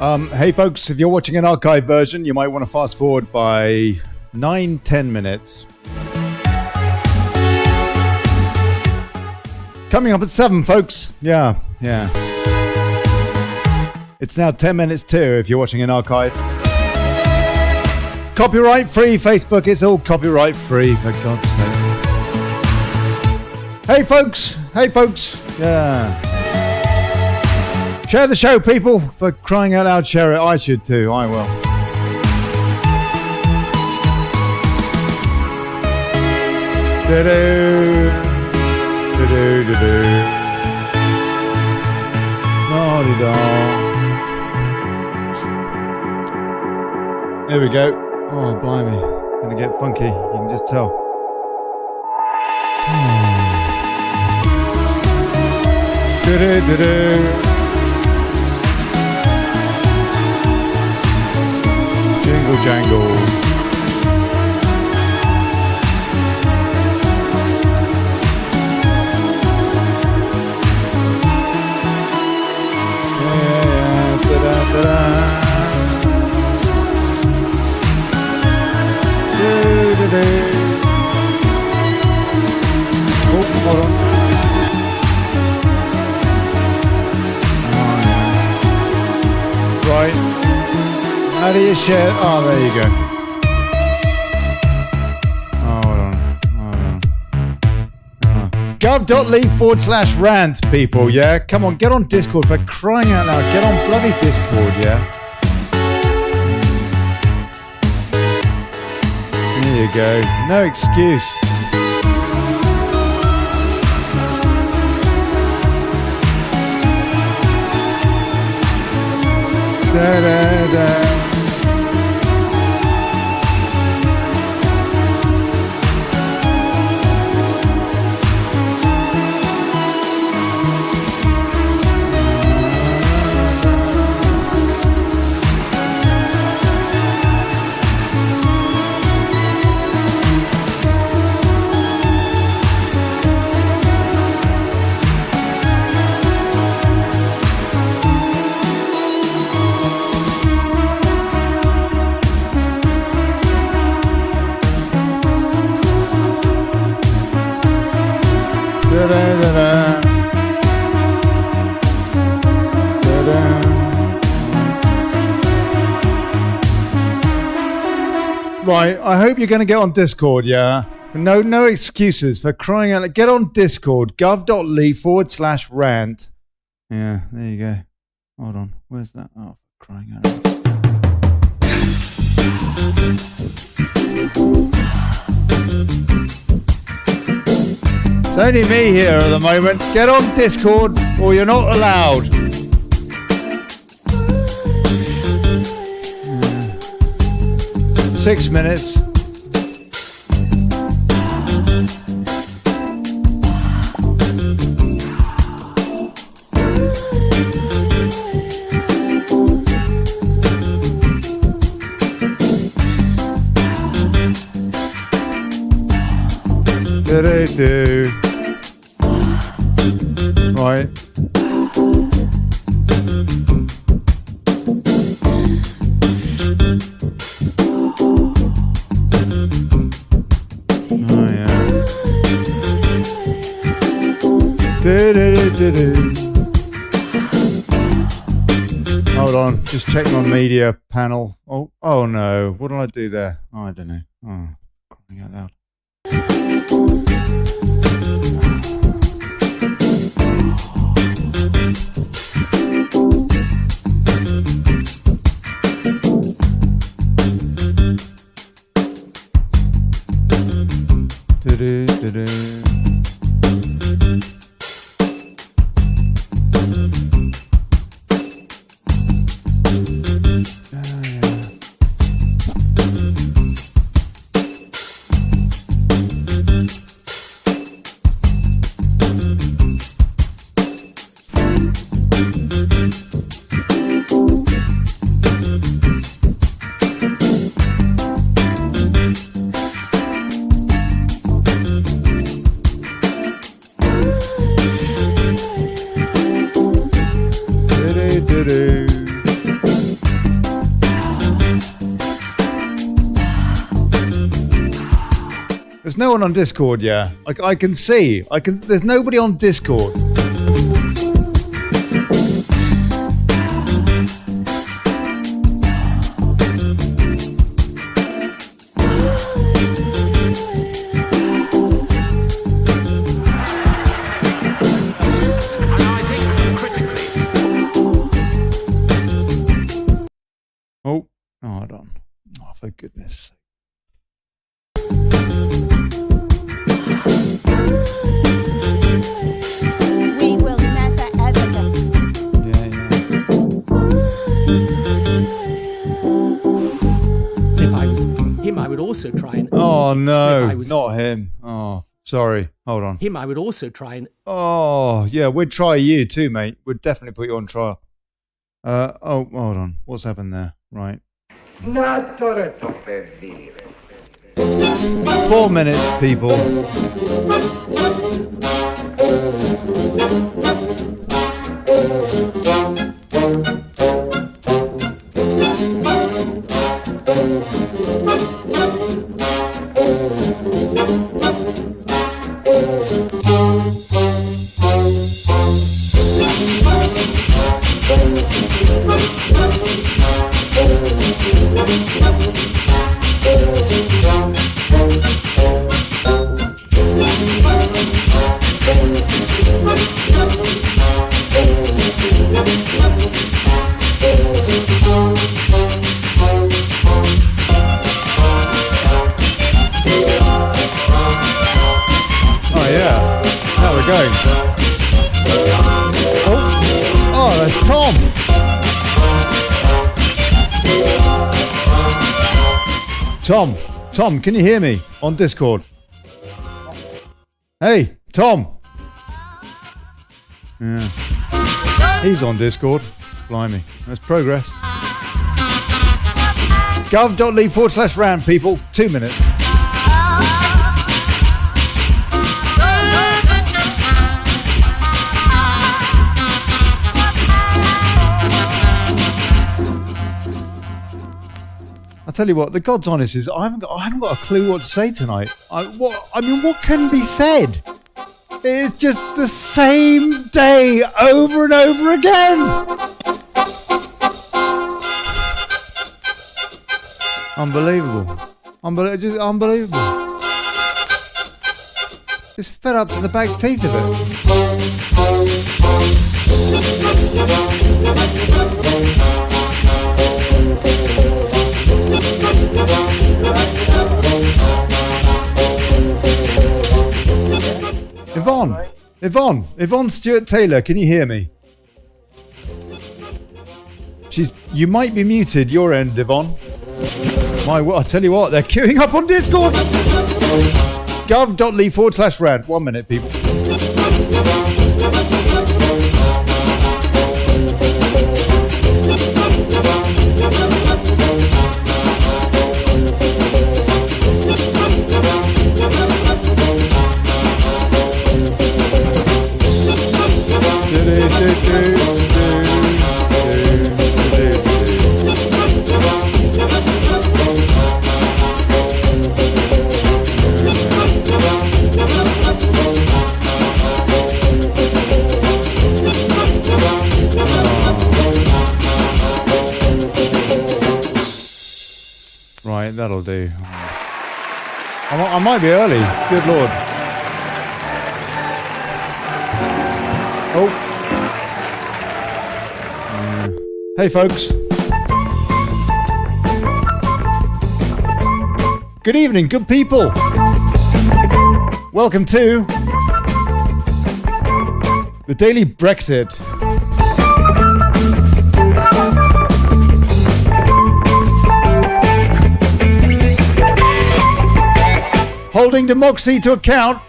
Hey folks, if you're watching an archive version, you might want to fast forward by 9-10 minutes. Coming up at 7, folks. Yeah. It's now 10 minutes to if you're watching an archive. Copyright free, Facebook. It's all copyright free, for God's sake. Hey folks. Yeah. Share the show, people. For crying out loud, share it. I should too. I will. Do-do. Do-do-do-do. La-di-da. There we go. Oh, blimey. It's going to get funky. You can just tell. Do-do-do-do. Jingle jangle. Yeah, da-da-da-da. Do-do-do. Oh, hold on. Oh, yeah. Right. How do you share? Oh, there you go. Hold on. guv.li/rant, people, yeah? Come on, get on Discord for crying out loud. Get on bloody Discord, yeah? There you go. No excuse. Da-da-da. Right, I hope you're going to get on Discord, yeah? No excuses for crying out. Get on Discord, guv.li/rant. Yeah, there you go. Hold on, where's that? Oh, crying out. It's only me here at the moment. Get on Discord or you're not allowed. 6 minutes. Do-do-do. Right. Hold on, just check my media panel. Oh no, what did I do there? Oh, I don't know. Oh, crying out loud. Do-do-do-do. one on Discord, yeah. I can see. There's nobody on Discord. Oh, hold on. Oh, for goodness sake. We will never ever go. Yeah. If I was him, I would also try and... Oh, no, If I was not him. Oh, sorry. Hold on. him, I would also try and... Oh, yeah, we'd try you too, mate. We'd definitely put you on trial. Oh, hold on. What's happened there? Right. 4 minutes, people. Oh, yeah. Now we're going. Oh, that's Tom. Tom, can you hear me on Discord? Hey, Tom. Yeah. He's on Discord. Blimey. That's progress. guv.li/rant, people. 2 minutes. I'll tell you what, the God's honest is I haven't got a clue what to say tonight. What can be said? It's just the same day over and over again. Unbelievable. Just unbelievable. Just fed up to the back teeth of it. Yvonne Stewart Taylor, can you hear me? You might be muted your end, Yvonne. I tell you what, they're queuing up on Discord. guv.li/rant. 1 minute, people. Right, that'll do. I might be early. Good Lord. Oh. Hey, folks. Good evening, good people. Welcome to the Daily Brexit. Holding democracy to account,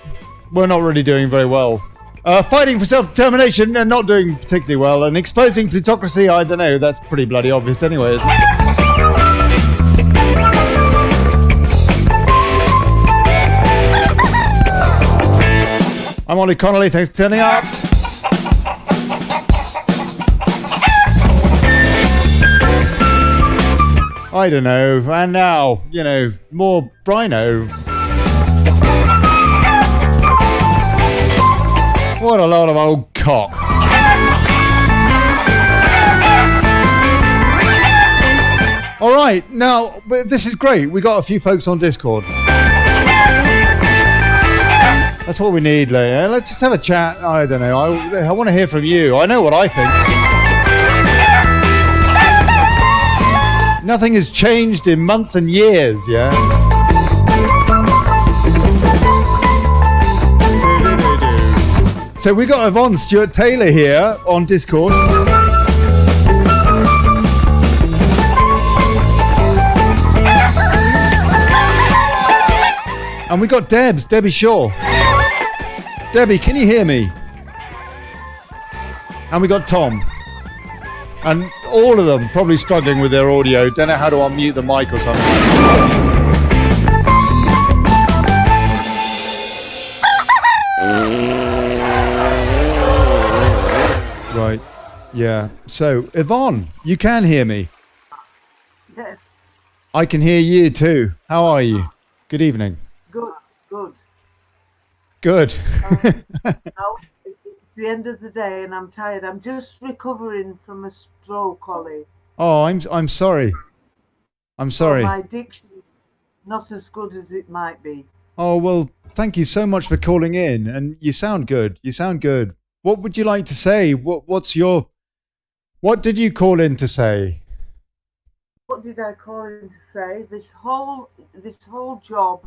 we're not really doing very well. Fighting for self-determination, and not doing particularly well. And exposing plutocracy, I don't know, that's pretty bloody obvious anyway, isn't it? I'm Olly Connelly, thanks for turning up. I don't know, and now, more Brino. What a lot of old cock. All right, now, this is great. We got a few folks on Discord. That's what we need, Leia. Let's just have a chat. I don't know. I want to hear from you. I know what I think. Nothing has changed in months and years, yeah? So we got Yvonne Stewart Taylor here on Discord. And we got Debbie Shaw. Debbie, can you hear me? And we got Tom. And all of them probably struggling with their audio. Don't know how to unmute the mic or something. Right. Yeah. So, Yvonne, you can hear me. Yes. I can hear you too. How are you? Good evening. Good. Now, it's the end of the day and I'm tired. I'm just recovering from a stroke, Olly. Oh, I'm sorry. I'm sorry. My diction is not as good as it might be. Oh, well, thank you so much for calling in. And you sound good. You sound good. What would you like to say? What did you call in to say? What did I call in to say? This whole job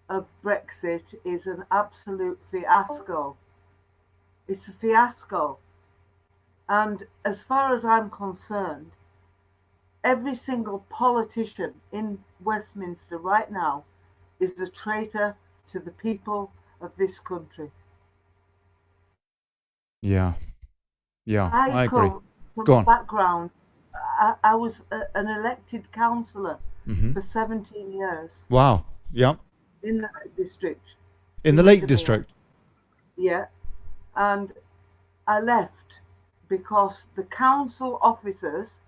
of Brexit is an absolute fiasco. It's a fiasco. And as far as I'm concerned, every single politician in Westminster right now is a traitor to the people of this country. Yeah, I agree. Come from Go a on. background. I was an elected councillor Mm-hmm. for 17 years Wow. Yeah. in the Lake District. In the Lake District. Yeah. And I left because the council officers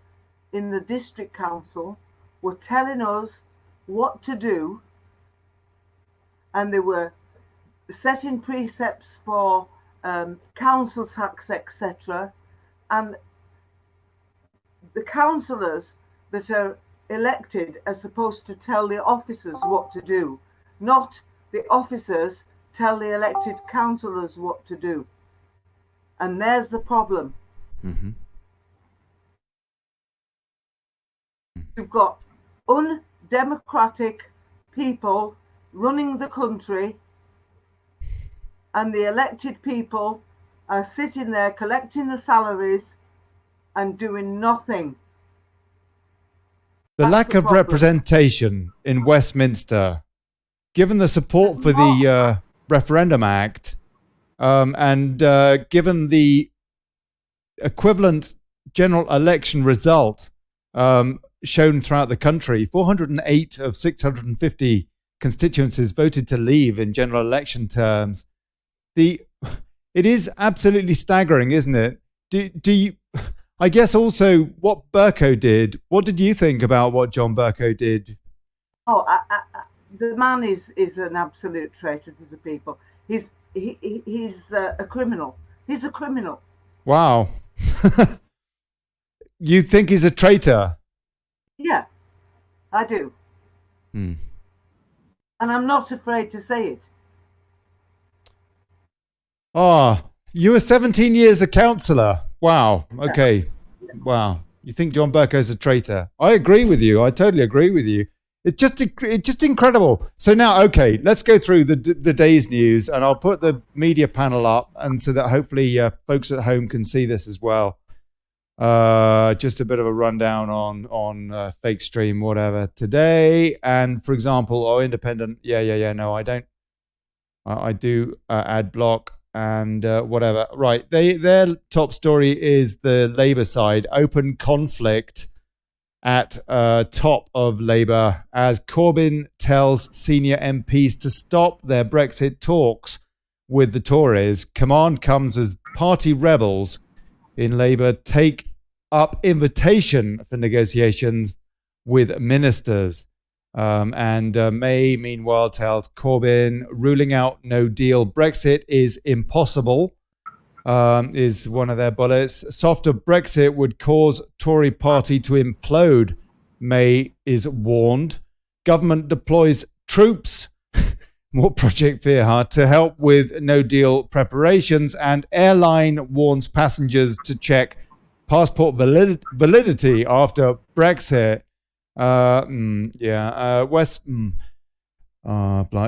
in the district council were telling us what to do, and they were setting precepts for council tax, etc. And the councillors that are elected are supposed to tell the officers what to do, not the officers tell the elected councillors what to do. And there's the problem. Mm-hmm. You've got undemocratic people running the country, and the elected people are sitting there collecting the salaries and doing nothing. The That's lack the of problem. representation in Westminster, given the support for the Referendum Act, and given the equivalent general election result shown throughout the country, 408 of 650 constituencies voted to leave in general election terms. It is absolutely staggering, isn't it? Do you? I guess also what Bercow did. What did you think about what John Bercow did? Oh, the man is an absolute traitor to the people. He's a criminal. He's a criminal. Wow. You think he's a traitor? Yeah, I do. Hmm. And I'm not afraid to say it. Oh, you were 17 years a councillor. Wow. Okay. Wow. You think John Bercow's a traitor? I agree with you. I totally agree with you. It's just incredible. So now, okay, let's go through the day's news, and I'll put the media panel up, and so that hopefully folks at home can see this as well. Just a bit of a rundown on fake stream, whatever today. And for example, independent. Yeah. No, I don't. I do ad block and whatever. Right. Their top story is the Labour side. Open conflict at top of Labour as Corbyn tells senior MPs to stop their Brexit talks with the Tories. Command comes as party rebels in Labour take up invitation for negotiations with ministers. And May, meanwhile, tells Corbyn ruling out no deal Brexit is impossible. is one of their bullets. Softer Brexit would cause Tory party to implode, May is warned. Government deploys troops, more Project Fear, to help with no deal preparations, and airline warns passengers to check passport validity after Brexit.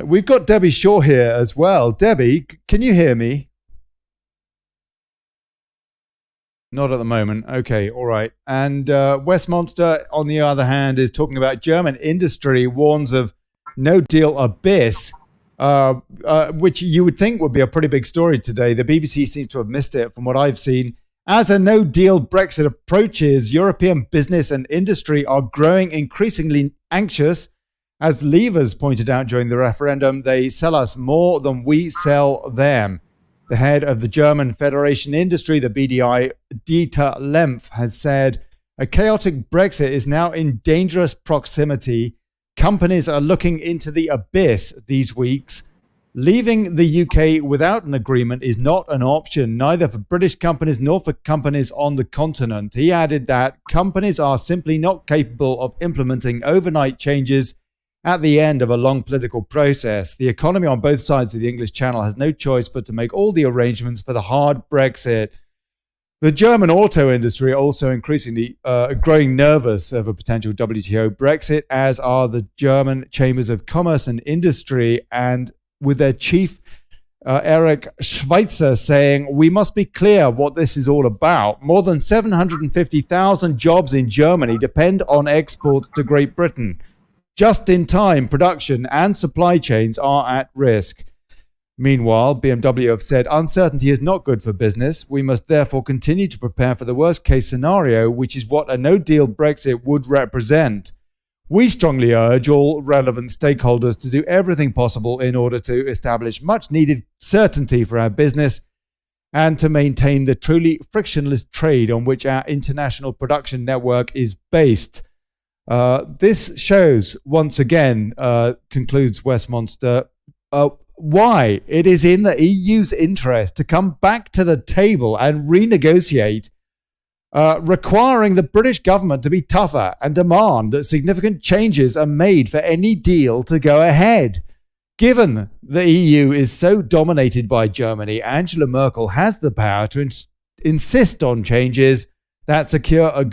We've got Debbie Shaw here as well. Debbie, can you hear me? Not at the moment. Okay, all right. And Westmonster, on the other hand, is talking about German industry warns of no deal abyss, which you would think would be a pretty big story today. The BBC seems to have missed it from what I've seen. As a no-deal Brexit approaches, European business and industry are growing increasingly anxious. As Leavers pointed out during the referendum, they sell us more than we sell them. The head of the German Federation Industry, the BDI, Dieter Lempf, has said, a chaotic Brexit is now in dangerous proximity. Companies are looking into the abyss these weeks. Leaving the UK without an agreement is not an option, neither for British companies nor for companies on the continent. He added that companies are simply not capable of implementing overnight changes at the end of a long political process. The economy on both sides of the English Channel has no choice but to make all the arrangements for the hard Brexit. The German auto industry are also increasingly growing nervous over potential WTO Brexit, as are the German Chambers of Commerce and Industry, and with their chief, Eric Schweitzer, saying, we must be clear what this is all about. More than 750,000 jobs in Germany depend on exports to Great Britain. Just-in-time production and supply chains are at risk. Meanwhile, BMW have said uncertainty is not good for business. We must therefore continue to prepare for the worst-case scenario, which is what a no-deal Brexit would represent. We strongly urge all relevant stakeholders to do everything possible in order to establish much-needed certainty for our business and to maintain the truly frictionless trade on which our international production network is based. This shows, once again, concludes Westmonster, why it is in the EU's interest to come back to the table and renegotiate, requiring the British government to be tougher and demand that significant changes are made for any deal to go ahead. Given the EU is so dominated by Germany, Angela Merkel has the power to insist on changes that secure a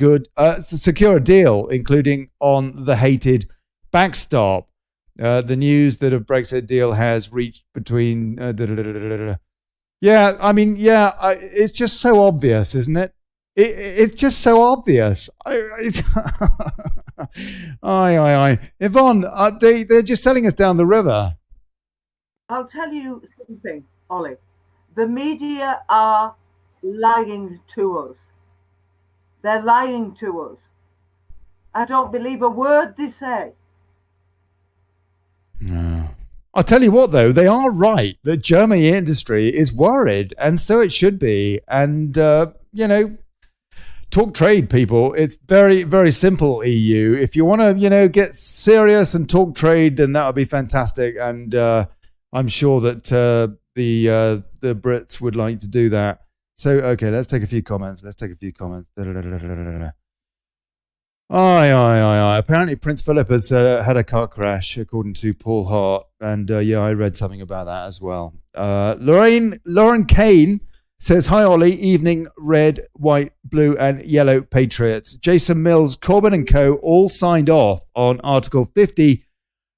deal, including on the hated backstop. The news that a Brexit deal has reached between... it's just so obvious, isn't it? It's just so obvious. Yvonne, they're just selling us down the river. I'll tell you something, Ollie. The media are lying to us. They're lying to us. I don't believe a word they say. No. I'll tell you what, though, they are right that German industry is worried, and so it should be. And, talk trade, people. It's very, very simple, EU. If you want to, get serious and talk trade, then that would be fantastic. And I'm sure that the Brits would like to do that. So, okay, let's take a few comments. Apparently, Prince Philip has had a car crash, according to Paul Hart. And I read something about that as well. Lauren Kane says, hi, Ollie. Evening, red, white, blue, and yellow patriots. Jason Mills, Corbyn and co. all signed off on Article 50,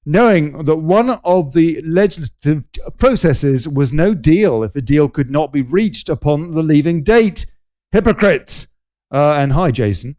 knowing that one of the legislative processes was no deal if a deal could not be reached upon the leaving date. Hypocrites. And hi, Jason.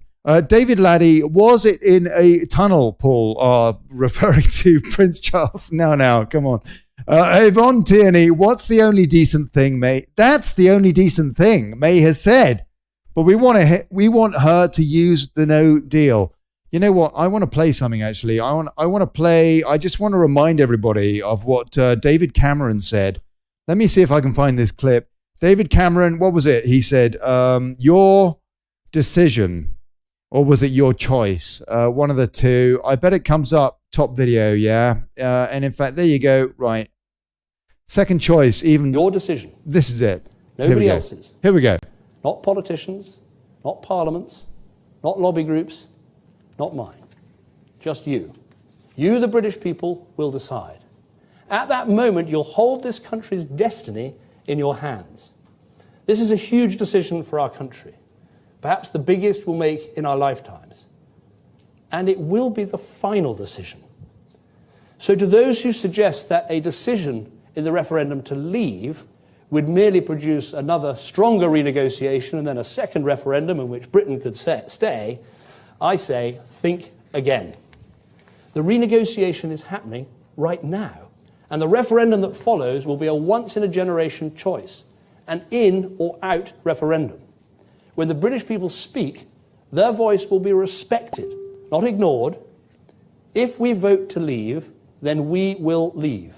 David Laddie, was it in a tunnel, Paul? Referring to Prince Charles. Now, come on. Yvonne Tierney, what's the only decent thing, May? That's the only decent thing, May has said. But we want her to use the no deal. You know what? I want to play something, actually. I just want to remind everybody of what David Cameron said. Let me see if I can find this clip. David Cameron, what was it? He said, your decision, or was it your choice? One of the two. I bet it comes up top video, yeah? And in fact, there you go. Right. Second choice, even... Your decision. This is it. Nobody else's. Here we go. Not politicians, not parliaments, not lobby groups, not mine. Just you. You, the British people, will decide. At that moment, you'll hold this country's destiny in your hands. This is a huge decision for our country, perhaps the biggest we'll make in our lifetimes. And it will be the final decision. So to those who suggest that a decision in the referendum to leave would merely produce another stronger renegotiation and then a second referendum in which Britain could stay, I say, think again. The renegotiation is happening right now. And the referendum that follows will be a once-in-a-generation choice, an in or out referendum. When the British people speak, their voice will be respected, not ignored. If we vote to leave, then we will leave.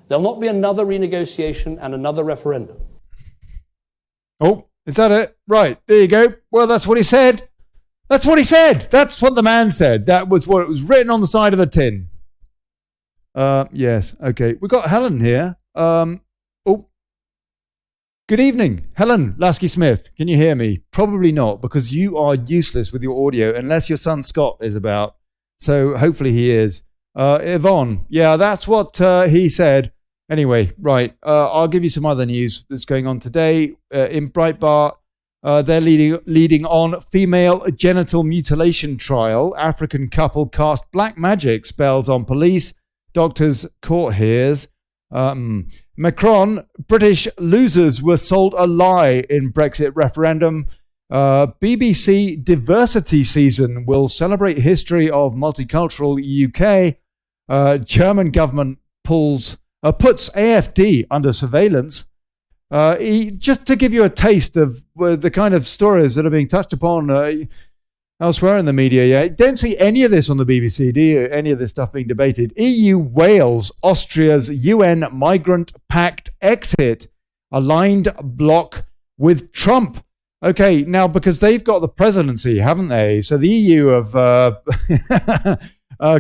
There'll not be another renegotiation and another referendum. Oh, is that it? Right, there you go. Well, that's what he said. That's what he said. That's what the man said. That was what it was written on the side of the tin. Yes, okay. We've got Helen here. Good evening, Helen Lasky-Smith. Can you hear me? Probably not, because you are useless with your audio, unless your son Scott is about. So hopefully he is. Yvonne, yeah, that's what he said. Anyway, right, I'll give you some other news that's going on today. In Breitbart, they're leading on female genital mutilation trial. African couple cast black magic spells on police. Doctors court hears. Macron, British losers were sold a lie in Brexit referendum. BBC diversity season will celebrate history of multicultural UK. German government puts AFD under surveillance. Just to give you a taste of the kind of stories that are being touched upon elsewhere in the media, yeah, don't see any of this on the BBC, do you? Any of this stuff being debated. EU Wales, Austria's UN migrant pact exit, aligned bloc with Trump. Okay, now because they've got the presidency, haven't they? So the EU have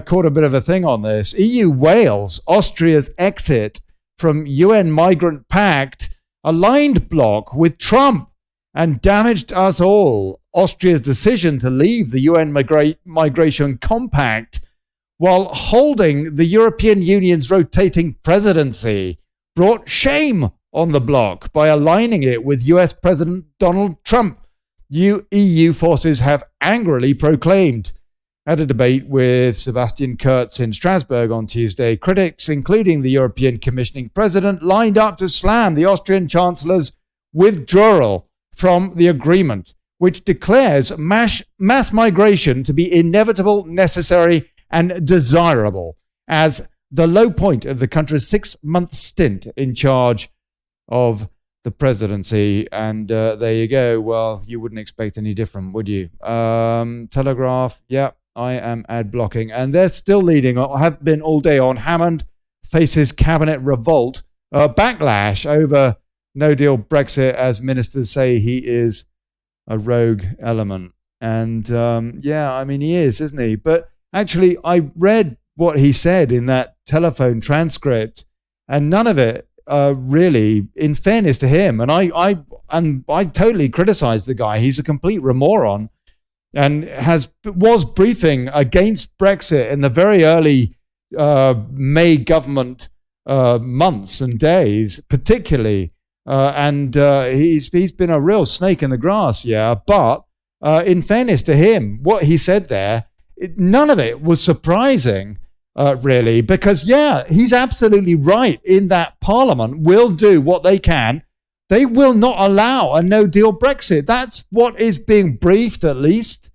caught a bit of a thing on this. EU Wales, Austria's exit from UN migrant pact, aligned bloc with Trump and damaged us all. Austria's decision to leave the UN migration compact while holding the European Union's rotating presidency brought shame on the bloc by aligning it with US President Donald Trump. EU forces have angrily proclaimed. At a debate with Sebastian Kurz in Strasbourg on Tuesday, critics, including the European Commissioning President, lined up to slam the Austrian Chancellor's withdrawal from the agreement, which declares mass migration to be inevitable, necessary, and desirable as the low point of the country's 6-month stint in charge of the presidency. And there you go. Well, you wouldn't expect any different, would you? Telegraph, yeah, I am ad blocking. And they're still leading, or have been all day on. Hammond faces cabinet revolt, backlash over no deal Brexit, as ministers say he is a rogue element. And yeah, I mean, he is, isn't he? But actually, I read what he said in that telephone transcript, and none of it really, in fairness to him, and I totally criticize the guy. He's a complete moron, and was briefing against Brexit in the very early May government months and days, particularly. And he's been a real snake in the grass, yeah. But in fairness to him, what he said there, none of it was surprising, really, because, yeah, he's absolutely right in that Parliament will do what they can. They will not allow a no-deal Brexit. That's what is being briefed, at least.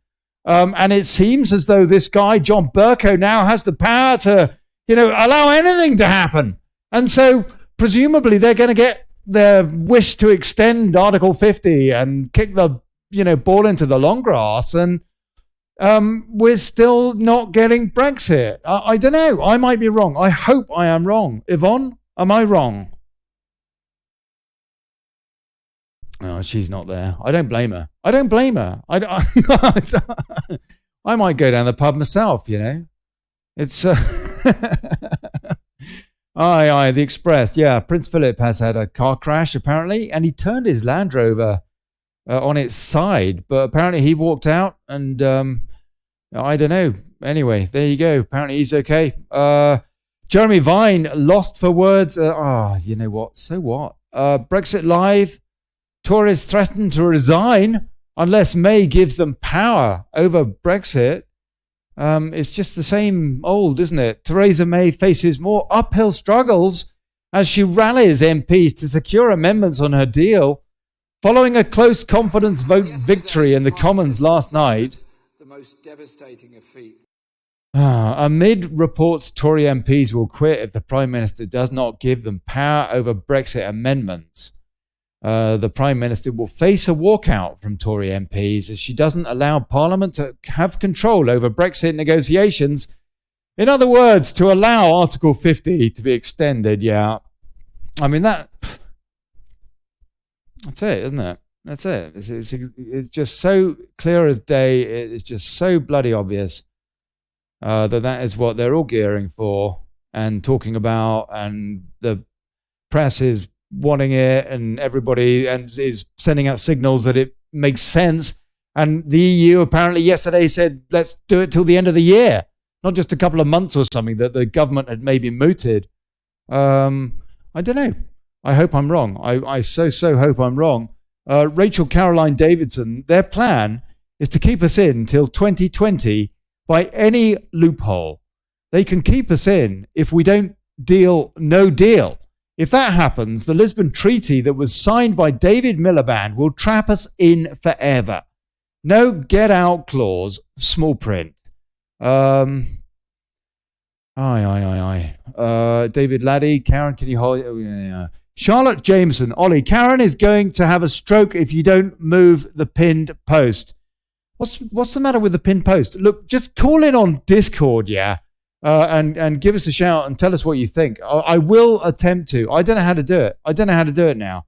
And it seems as though this guy, John Bercow, now has the power to, allow anything to happen. And so, presumably, they're going to get their wish to extend Article 50 and kick the, ball into the long grass. And we're still not getting Brexit. I don't know. I might be wrong. I hope I am wrong. Yvonne, am I wrong? Oh, she's not there. I don't blame her. I might go down the pub myself, It's... Aye, the Express. Yeah, Prince Philip has had a car crash, apparently, and he turned his Land Rover on its side. But apparently he walked out, and I don't know. Anyway, there you go. Apparently he's okay. Jeremy Vine lost for words. You know what? So what? Brexit Live. Tories threaten to resign unless May gives them power over Brexit. It's just the same old, isn't it? Theresa May faces more uphill struggles as she rallies MPs to secure amendments on her deal. Following a close confidence vote victory in the Commons last night, the most devastating of feat. Amid reports Tory MPs will quit if the Prime Minister does not give them power over Brexit amendments. The Prime Minister will face a walkout from Tory MPs as she doesn't allow Parliament to have control over Brexit negotiations. In other words, to allow Article 50 to be extended, yeah. I mean, that's it, isn't it? That's it. It's just so clear as day. It's just so bloody obvious that is what they're all gearing for and talking about, and the press is wanting it, and everybody is sending out signals that it makes sense. And the EU apparently yesterday said, let's do it till the end of the year, not just a couple of months or something that the government had maybe mooted. I don't know. I hope I'm wrong. I so hope I'm wrong. Rachel Caroline Davidson, their plan is to keep us in till 2020 by any loophole. They can keep us in if we don't no deal. If that happens, the Lisbon Treaty that was signed by David Miliband will trap us in forever. No get out clause, small print. David Laddie, Karen, can you hold? Oh, yeah. Charlotte Jameson, Ollie, Karen is going to have a stroke if you don't move the pinned post. What's the matter with the pinned post? Look, just call in on Discord, yeah. And give us a shout and tell us what you think. I will attempt to. I don't know how to do it. I don't know how to do it now.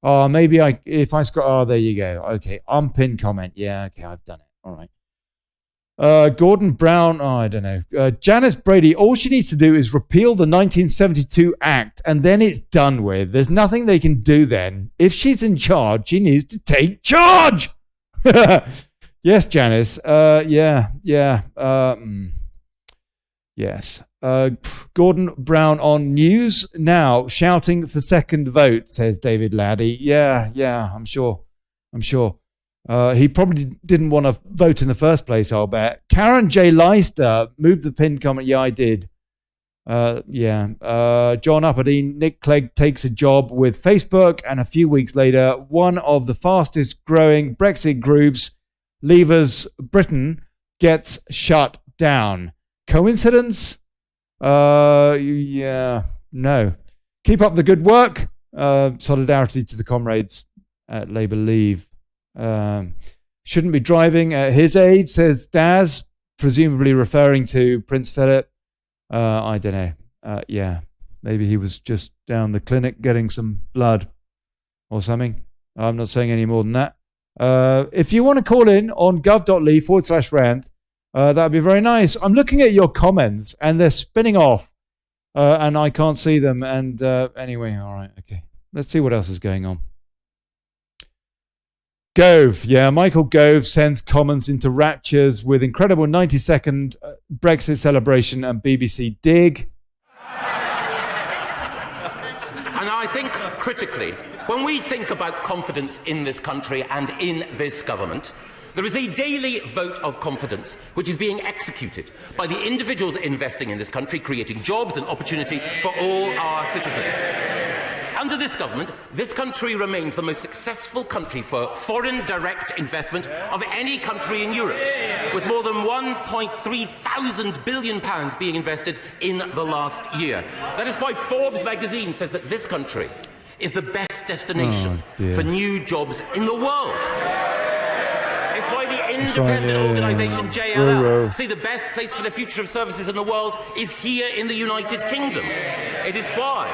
Maybe if I scroll. Oh, there you go. Okay, unpinned comment. Yeah, okay, I've done it. All right. Gordon Brown. Oh, I don't know. Janice Brady. All she needs to do is repeal the 1972 Act, and then it's done with. There's nothing they can do then. If she's in charge, she needs to take charge. Yes, Janice. Yeah. Yes. Gordon Brown on News Now shouting for second vote, says David Laddie. Yeah, I'm sure. He probably didn't want to vote in the first place, I'll bet. Karen J. Leister moved the pinned comment. Yeah, I did. John Upperdine, Nick Clegg takes a job with Facebook, and a few weeks later, one of the fastest growing Brexit groups, Leavers Britain, gets shut down. Coincidence? Yeah, no. Keep up the good work. Solidarity to the comrades at Labour Leave. Shouldn't be driving at his age, says Daz, presumably referring to Prince Philip. I don't know. Yeah, maybe he was just down the clinic getting some blood or something. I'm not saying any more than that. If you want to call in on guv.li/rant, that'd be very nice. I'm looking at your comments and they're spinning off and I can't see them. And anyway, all right, okay. Let's see what else is going on. Gove, yeah, Michael Gove sends Commons into raptures with incredible 90-second Brexit celebration and BBC dig. And I think, critically, when we think about confidence in this country and in this government, there is a daily vote of confidence which is being executed by the individuals investing in this country, creating jobs and opportunity for all our citizens. Under this government, this country remains the most successful country for foreign direct investment of any country in Europe, with more than £1.3 billion being invested in the last year. That is why Forbes magazine says that this country is the best destination for new jobs in the world. It's why the independent organisation JLL say the best place for the future of services in the world is here in the United Kingdom. It is why,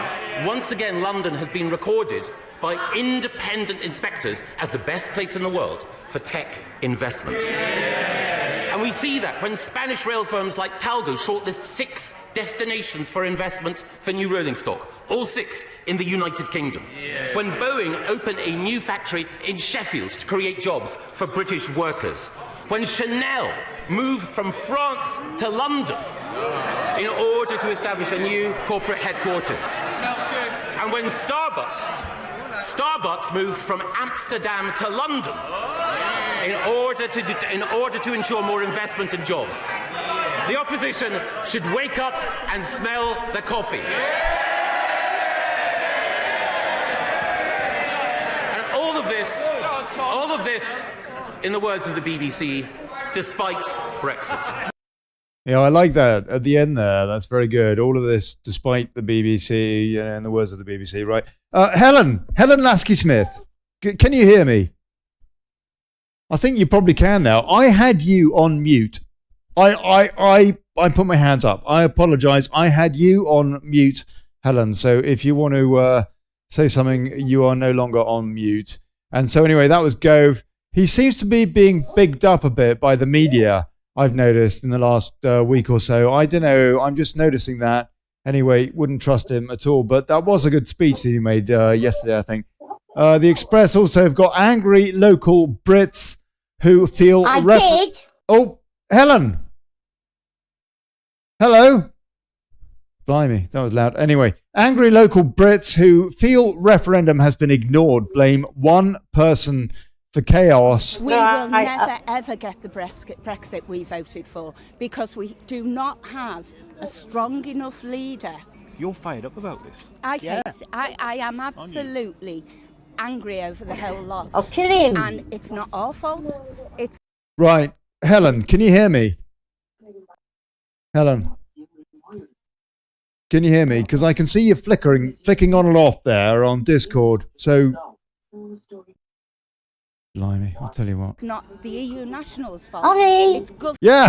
once again, London has been recorded by independent inspectors as the best place in the world for tech investment. And we see that when Spanish rail firms like Talgo shortlist 6 destinations for investment for new rolling stock, all 6 in the United Kingdom. When Boeing open a new factory in Sheffield to create jobs for British workers. When Chanel move from France to London in order to establish a new corporate headquarters. Smells good. And when Starbucks moved from Amsterdam to London in order to ensure more investment and jobs. The opposition should wake up and smell the coffee. And all of this, in the words of the BBC, despite Brexit. Yeah, I like that at the end there. That's very good. All of this, despite the BBC, in the words of the BBC, right? Helen Lasky-Smith, can you hear me? I think you probably can now. I had you on mute. I put my hands up. I apologise. I had you on mute, Helen. So if you want to say something, you are no longer on mute. And so anyway, that was Gove. He seems to be being bigged up a bit by the media, I've noticed in the last week or so. I don't know. I'm just noticing that. Anyway, wouldn't trust him at all. But that was a good speech that he made yesterday, I think. The Express also have got angry local Brits who feel... I did. Oh, Helen. Hello. Blimey, that was loud. Anyway, angry local Brits who feel referendum has been ignored blame one person for chaos. We will never ever get the Brexit we voted for because we do not have a strong enough leader. You're fired up about this. I am absolutely angry over the whole lot. I'll kill him. And it's not our fault. It's Right. Helen, can you hear me? Helen. Can you hear me? Because I can see you flicking on and off there on Discord. So... Blimey, I'll tell you what. It's not the EU nationals' fault. Olly. It's government. Yeah.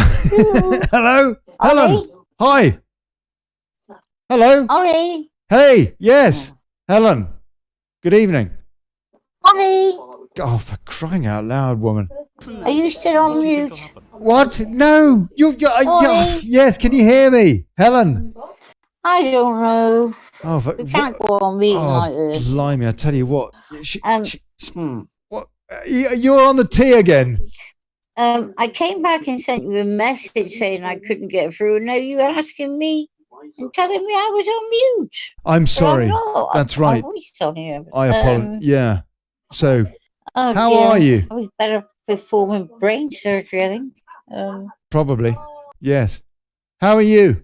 Hello. Helen. Hi. Hello. Olly. Hey. Yes. Helen. Good evening. Olly. Oh, for crying out loud, woman. Are you still on mute? What? No. Yes. Can you hear me, Helen? I don't know. Oh, We can't go on mute like this. Blimey! I tell you what. What? You're on the T again. I came back and sent you a message saying I couldn't get through, and now you're asking me and telling me I was on mute. I'm sorry. That's right. I apologize. Yeah. So, how are you? I was better performing brain surgery, I think. Probably. Yes. How are you?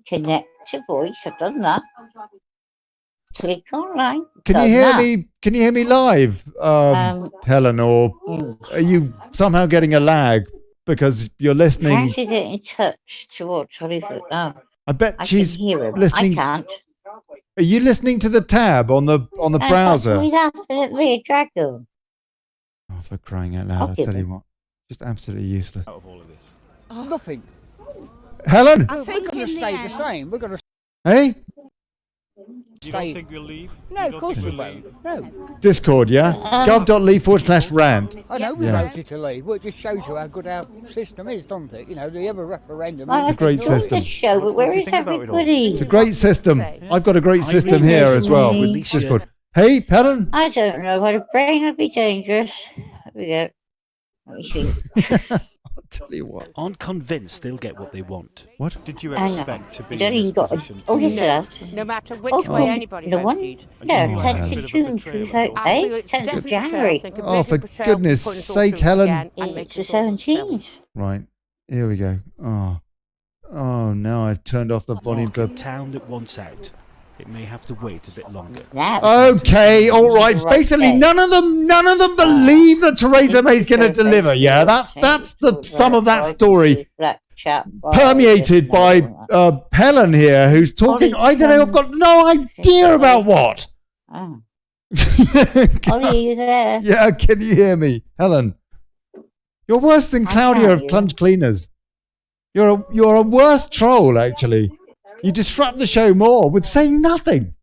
Connect to voice. I've done that. Click online. Can you hear me? Can you hear me live, Helen? Or are you somehow getting a lag because you're listening? Trying to get in touch to watch Hollywood now. I bet I she's can hear him. listening. I can't. Are you listening to the tab on the browser? He's laughing at me, a dragon. Oh, for crying out loud! I tell you what, just absolutely useless. Out of all of this. Nothing. Helen. I think We're going to stay the same. We're going to Hey. You don't think we'll leave? No, of course we won't. No. Discord, yeah? guv.li/rant. I know we Yeah. voted to leave. Well, it just shows you how good our system is, doesn't it? You know, the other referendum. I a great enjoyed system. this show, but where is everybody? It's a great system. I've got a great system really here as well. listening. With Discord. Hey, Helen. I don't know. What a brain would be dangerous. There we go. Let me see. I'll tell you what. Aren't convinced they'll get what they want. What? Did you Hang on. expect to be I don't in even this got position? Oh, yes, it has. No matter which Oh, way anybody the one? voted. No, Oh, 10th Helen. of June, 2008, 10th of January. Oh, for goodness sake, Helen. It's the 17th. Right. Here we go. Oh, now I've turned off the volume for... Town that wants out. It may have to wait a bit longer. Okay, all right. Basically, none of them believe that Theresa May's going to deliver. Yeah, that's the sum of that story. Permeated by Helen here, who's talking. I don't know. I've got no idea about what. Oh. Ollie, are you there? Yeah, can you hear me, Helen? You're worse than Claudia of Plunge Cleaners. You're a worse troll, actually. You disrupt the show more with saying nothing.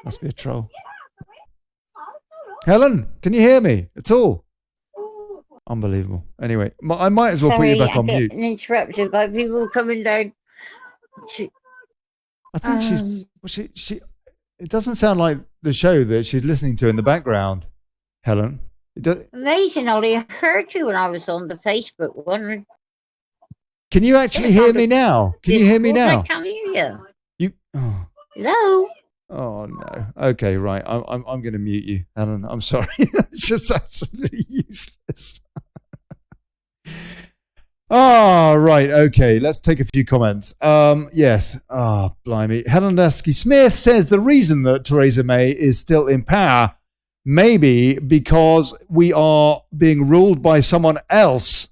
Must be a troll. Helen, can you hear me at all? Unbelievable. Anyway, I might as well put you back on mute. Interrupted by people coming down. I think she. It doesn't sound like the show that she's listening to in the background, Helen. Amazing, Ollie. I heard you when I was on the Facebook one. Can you actually hear me now? Can you hear me now? I can't hear you. You. Oh. Hello. Oh no. Okay, right. I'm going to mute you, Helen. I'm sorry. It's just absolutely useless. Oh, right. Okay. Let's take a few comments. Yes. Oh, blimey. Helen Lasky Smith says the reason that Theresa May is still in power maybe because we are being ruled by someone else.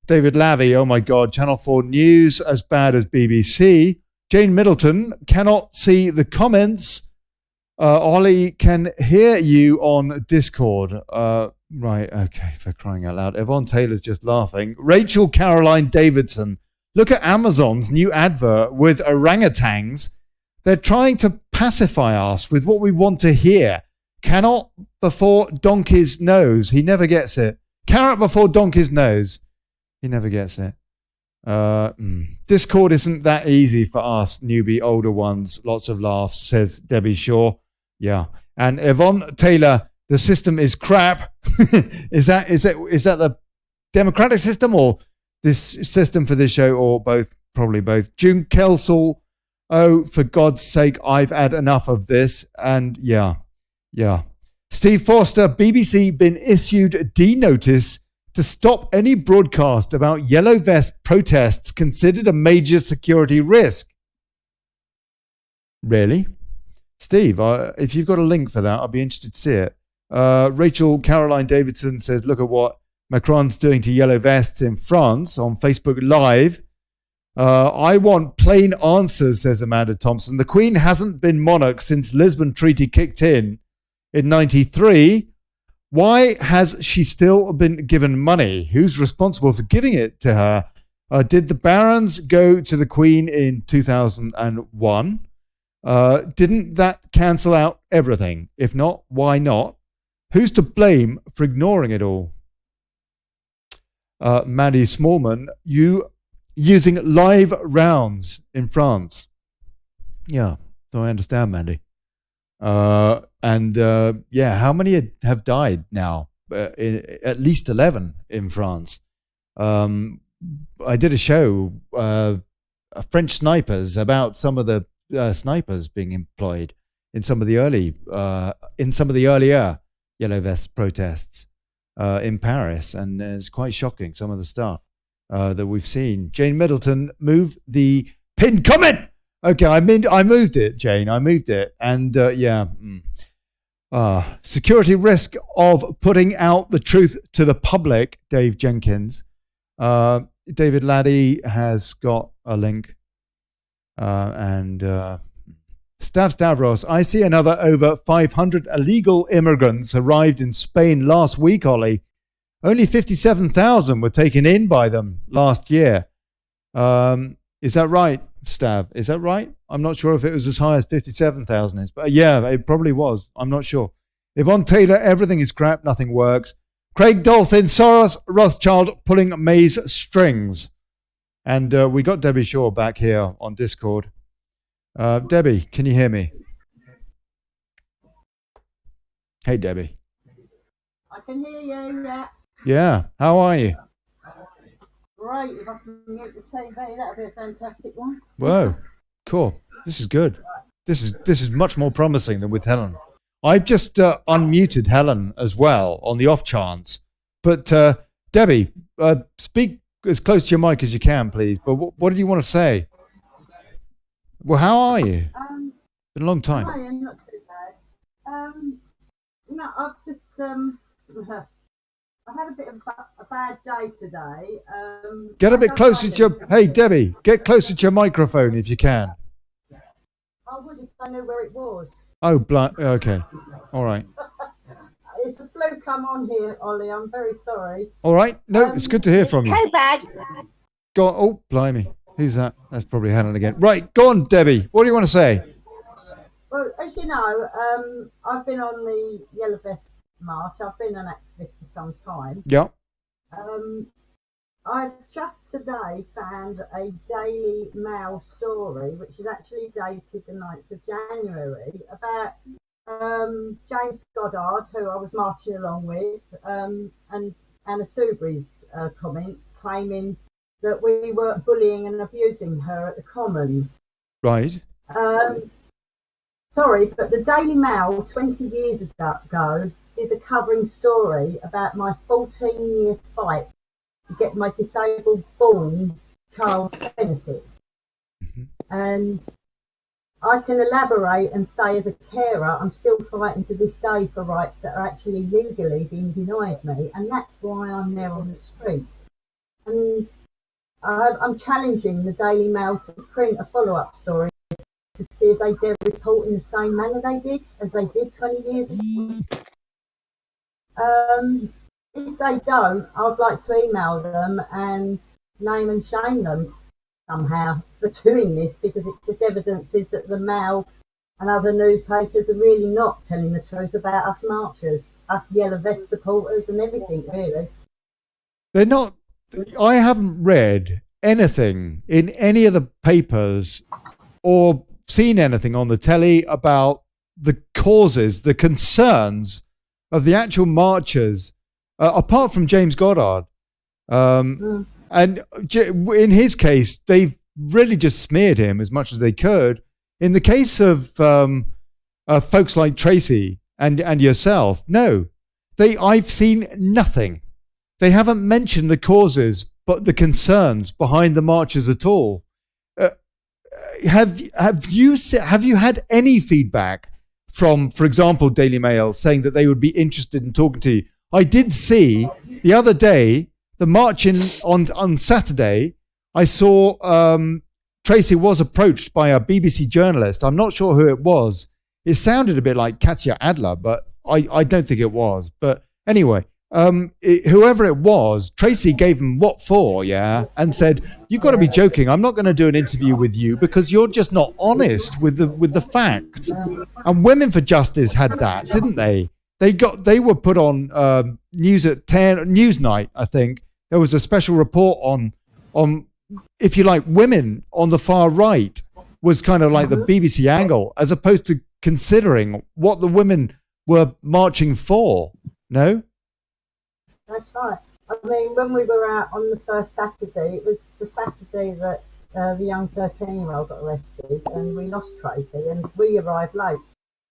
David Lavey, oh my God, Channel 4 News, as bad as BBC. Jane Middleton, cannot see the comments. Ollie can hear you on Discord. Right, okay, for crying out loud. Yvonne Taylor's just laughing. Rachel Caroline Davidson, look at Amazon's new advert with orangutans. They're trying to pacify us with what we want to hear. Cannot before donkey's nose. He never gets it. Carrot before donkey's nose. He never gets it. Discord isn't that easy for us newbie older ones. Lots of laughs, says Debbie Shaw. Yeah. And Yvonne Taylor, the system is crap. Is that the democratic system or this system for this show, or both? Probably both. June Kelsall, oh, for God's sake, I've had enough of this. And yeah. Steve Foster, BBC been issued D-notice to stop any broadcast about yellow vest protests considered a major security risk. Really? Steve, if you've got a link for that, I'd be interested to see it. Rachel Caroline Davidson says, look at what Macron's doing to yellow vests in France on Facebook Live. I want plain answers, says Amanda Thompson. The Queen hasn't been monarch since Lisbon Treaty kicked in 93. Why has she still been given money? Who's responsible for giving it to her? Did the barons go to the Queen in 2001? Didn't that cancel out everything? If not, why not? Who's to blame for ignoring it all? Maddie Smallman, you using live rounds in France. Yeah, so I understand, Mandy. How many have died now? At least 11 in France. I did a show, French snipers, about some of the snipers being employed in some of the earlier yellow vest protests in Paris, and it's quite shocking, some of the stuff that we've seen. Jane Middleton, move the pinned comment. Okay, I moved it, Jane. I moved it, and security risk of putting out the truth to the public. Dave Jenkins, David Laddie has got a link, and Stavros. I see another over 500 illegal immigrants arrived in Spain last week, Ollie. Only 57,000 were taken in by them last year. Is that right, Stav? Is that right? I'm not sure if it was as high as 57,000 is, but yeah, it probably was. I'm not sure. Yvonne Taylor, everything is crap, nothing works. Craig Dolphin, Soros Rothschild pulling May's strings. And we got Debbie Shaw back here on Discord. Debbie, can you hear me? Hey, Debbie. I can hear you, yeah. Yeah, how are you? Great, if I can mute the TV, that'd be a fantastic one. Whoa, cool. This is good. This is much more promising than with Helen. I've just unmuted Helen as well on the off chance. But Debbie, speak as close to your mic as you can, please. But what did you want to say? Well, how are you? Been a long time. Hi, not too bad. No, I've just I had a bit of a bad day today. Get a bit closer to your... Hey, Debbie, get closer to your microphone if you can. I would if I knew where it was. Oh, okay. All right. It's a flu come on here, Ollie. I'm very sorry. All right. No, it's good to hear from you. Go back. Go on. Oh, blimey. Who's that? That's probably Helen again. Right. Go on, Debbie. What do you want to say? Well, as you know, I've been on the Yellow Vest March. I've been an activist for some time. Yeah. I've just today found a Daily Mail story, which is actually dated the 9th of January, about James Goddard, who I was marching along with, and Anna Soubry's comments claiming that we were bullying and abusing her at the Commons. Right. Sorry, but the Daily Mail 20 years ago did a covering story about my 14-year fight to get my disabled born child's benefits. And I can elaborate and say, as a carer, I'm still fighting to this day for rights that are actually legally being denied me, and that's why I'm there on the streets. And I'm challenging the Daily Mail to print a follow-up story to see if they dare report in the same manner they did, as they did 20 years ago. If they don't, I'd like to email them and name and shame them somehow for doing this, because it just evidences that the Mail and other newspapers are really not telling the truth about us marchers, us yellow vest supporters and everything, really. They're not. I haven't read anything in any of the papers or seen anything on the telly about the causes, the concerns of the actual marchers, apart from James Goddard. And in his case, they really just smeared him as much as they could. In the case of folks like Tracy and yourself, no, I've seen nothing. They haven't mentioned the causes, but the concerns behind the marches at all. Have you had any feedback from, for example, Daily Mail saying that they would be interested in talking to you? I did see the other day, the march on Saturday, I saw Tracy was approached by a BBC journalist. I'm not sure who it was. It sounded a bit like Katya Adler, but I don't think it was. But anyway, whoever it was, Tracy gave him what for, yeah, and said, "You've got to be joking. I'm not going to do an interview with you because you're just not honest with the facts." And Women for Justice had that, didn't they? They were put on News at 10 Newsnight, I think. There was a special report on, if you like, women on the far right was kind of like the BBC angle, as opposed to considering what the women were marching for. No? That's right. I mean, when we were out on the first Saturday, it was the Saturday that the young 13-year-old got arrested, and we lost Tracy, and we arrived late.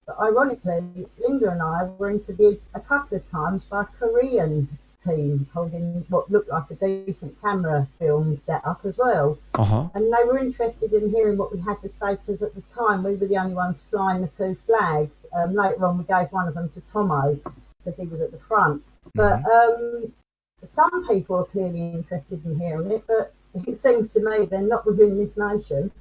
But ironically, Linda and I were interviewed a couple of times by a Korean team holding what looked like a decent camera film setup as well. And they were interested in hearing what we had to say, because at the time we were the only ones flying the two flags. Later on, we gave one of them to Tomo because he was at the front. But some people are clearly interested in hearing it, but it seems to me they're not within this nation.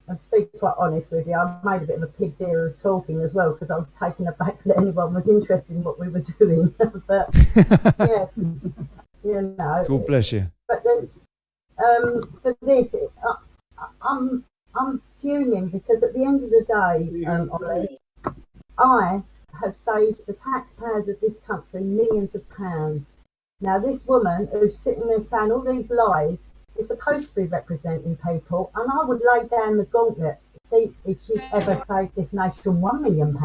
And to be quite honest with you, I made a bit of a pig's ear of talking as well, because I was taken aback that anyone was interested in what we were doing. But yeah, you know. God bless you. But there's for this, I'm fuming, because at the end of the day, Olly, I have saved the taxpayers of this country millions of pounds. Now, this woman who's sitting there saying all these lies is supposed to be representing people, and I would lay down the gauntlet to see if she's ever saved this nation £1 million.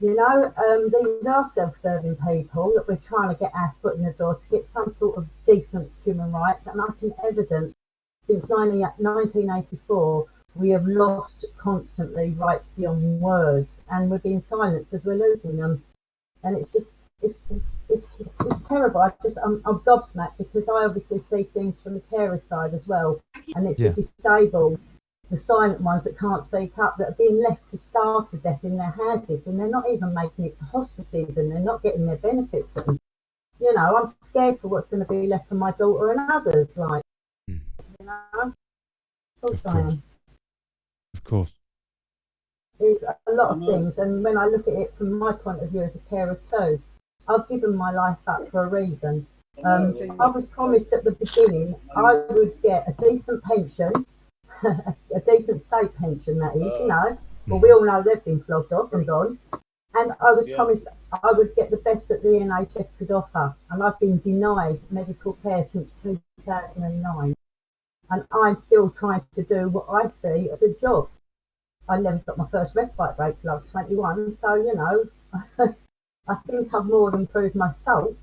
You know, these are self-serving people that we're trying to get our foot in the door to get some sort of decent human rights, and I can evidence since 1984 we have lost constantly rights beyond words, and we're being silenced as we're losing them. And it's just, it's terrible. I'm gobsmacked, because I obviously see things from the carer side as well, and it's the disabled, the silent ones that can't speak up, that are being left to starve to death in their houses, and they're not even making it to hospices, and they're not getting their benefits. And you know, I'm scared for what's going to be left for my daughter and others. Like, you know, of course I am. Of course. There's a lot of things, and when I look at it from my point of view as a carer too, I've given my life up for a reason. I was promised at the beginning I would get a decent pension, a decent state pension, that is, you know. Well, we all know they've been flogged off and gone. And I was promised I would get the best that the NHS could offer, and I've been denied medical care since 2009. And I'm still trying to do what I see as a job. I never got my first respite break till I was 21, so you know, I think I've more than proved my salt.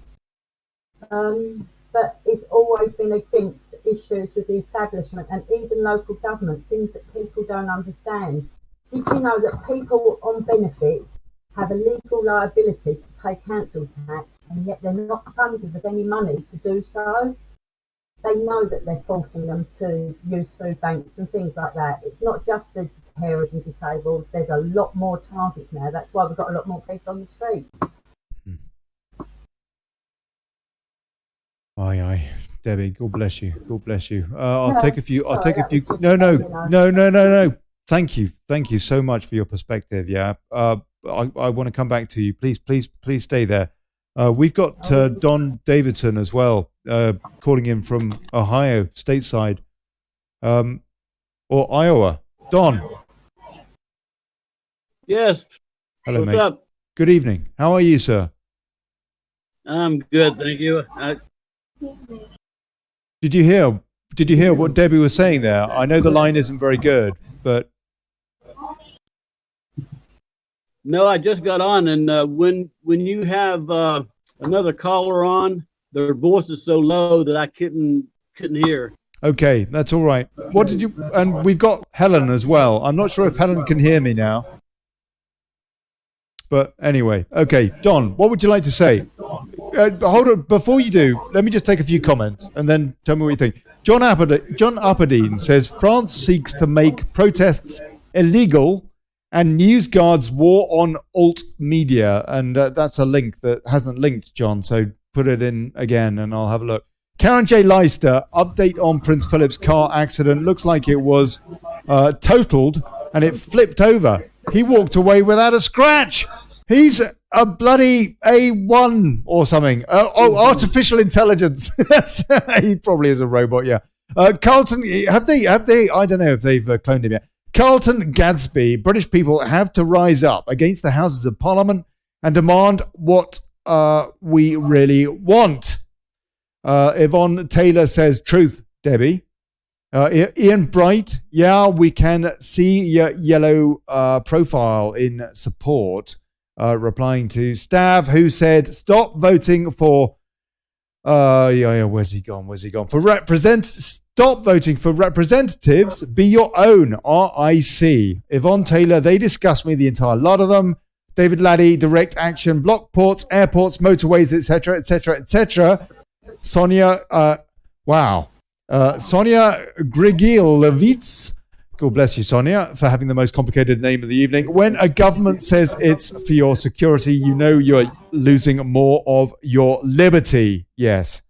But it's always been against issues with the establishment and even local government, things that people don't understand. Did you know that people on benefits have a legal liability to pay council tax, and yet they're not funded with any money to do so? They know that they're forcing them to use food banks and things like that. It's not just the carers and disabled. There's a lot more targets now. That's why we've got a lot more people on the street. Aye, Debbie. God bless you. God bless you. I'll take a few. No. No. Thank you so much for your perspective. Yeah. I want to come back to you. Please stay there. We've got Don Davidson as well, calling in from Ohio, stateside, or Iowa. Don. Yes. Hello, What's mate. up? Good evening. How are you, sir? I'm good, thank you. Did you hear what Debbie was saying there? I know the line isn't very good, but No, I just got on, and when you have another caller on, their voice is so low that I couldn't hear. okay, that's all right. What did you? And we've got Helen as well. I'm not sure if Helen can hear me now. But anyway, okay, Don, what would you like to say? Hold on, before you do, let me just take a few comments and then tell me what you think. John Apperdeen says France seeks to make protests illegal and News Guard's war on alt media. And that's a link that hasn't linked, John, so put it in again and I'll have a look. Karen J. Leister, update on Prince Philip's car accident. Looks like it was totaled and it flipped over. He walked away without a scratch. He's a bloody A1 or something. Artificial intelligence. He probably is a robot, yeah. Carlton, have they, I don't know if they've cloned him yet. Carlton Gadsby, British people have to rise up against the Houses of Parliament and demand what we really want. Yvonne Taylor says, truth, Debbie. Ian Bright, yeah, we can see your yellow profile in support. Replying to Stav, who said, stop voting for where's he gone? Stop voting for representatives, be your own. RIC. Yvonne Taylor, they discussed me, the entire lot of them. David Laddie, direct action, block ports, airports, motorways, etc., etc., etc. Sonia, Sonia Grigilevitz. God bless you, Sonia, for having the most complicated name of the evening. When a government says it's for your security, you know you're losing more of your liberty. Yes.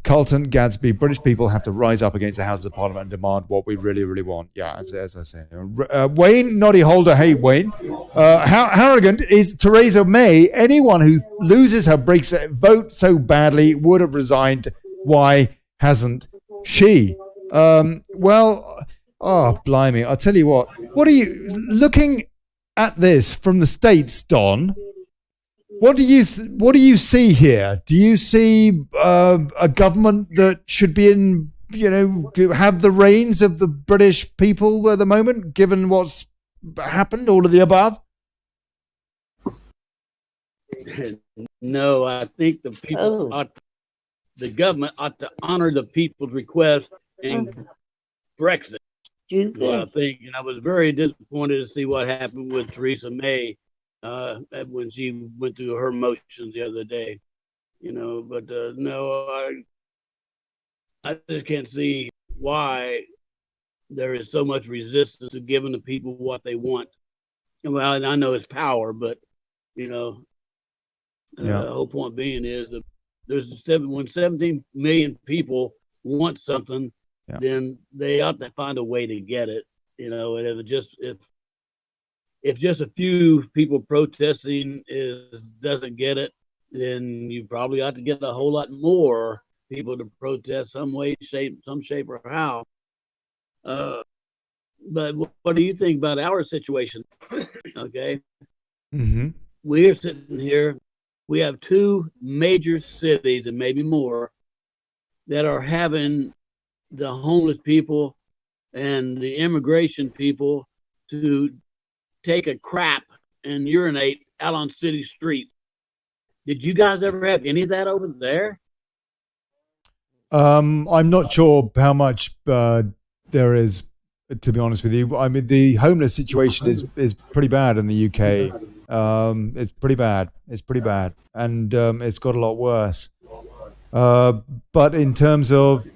Carlton Gadsby, British people have to rise up against the Houses of Parliament and demand what we really, really want. Yeah, as I say. Wayne Noddy Holder, hey, Wayne. How arrogant is Theresa May? Anyone who loses her Brexit vote so badly would have resigned. Why hasn't she? Oh, blimey. I'll tell you what are you looking at this from the States, Don? What do you see here? Do you see a government that should be in, have the reins of the British people at the moment, given what's happened, all of the above? No, I think the people the government ought to honor the people's request and Brexit. I think, and I was very disappointed to see what happened with Theresa May when she went through her motions the other day. But no, I just can't see why there is so much resistance to giving the people what they want. Well, and I know it's power, but the whole point being is that when 17 million people want something, then they ought to find a way to get it. And if just a few people protesting doesn't get it, then you probably ought to get a whole lot more people to protest some shape or how. But what do you think about our situation? Okay. Mm-hmm. we're sitting here. We have two major cities and maybe more that are having the homeless people and the immigration people to take a crap and urinate out on city streets. Did you guys ever have any of that over there? I'm not sure how much there is, to be honest with you. I mean, the homeless situation is pretty bad in the UK. It's pretty bad. And it's got a lot worse. But in terms of,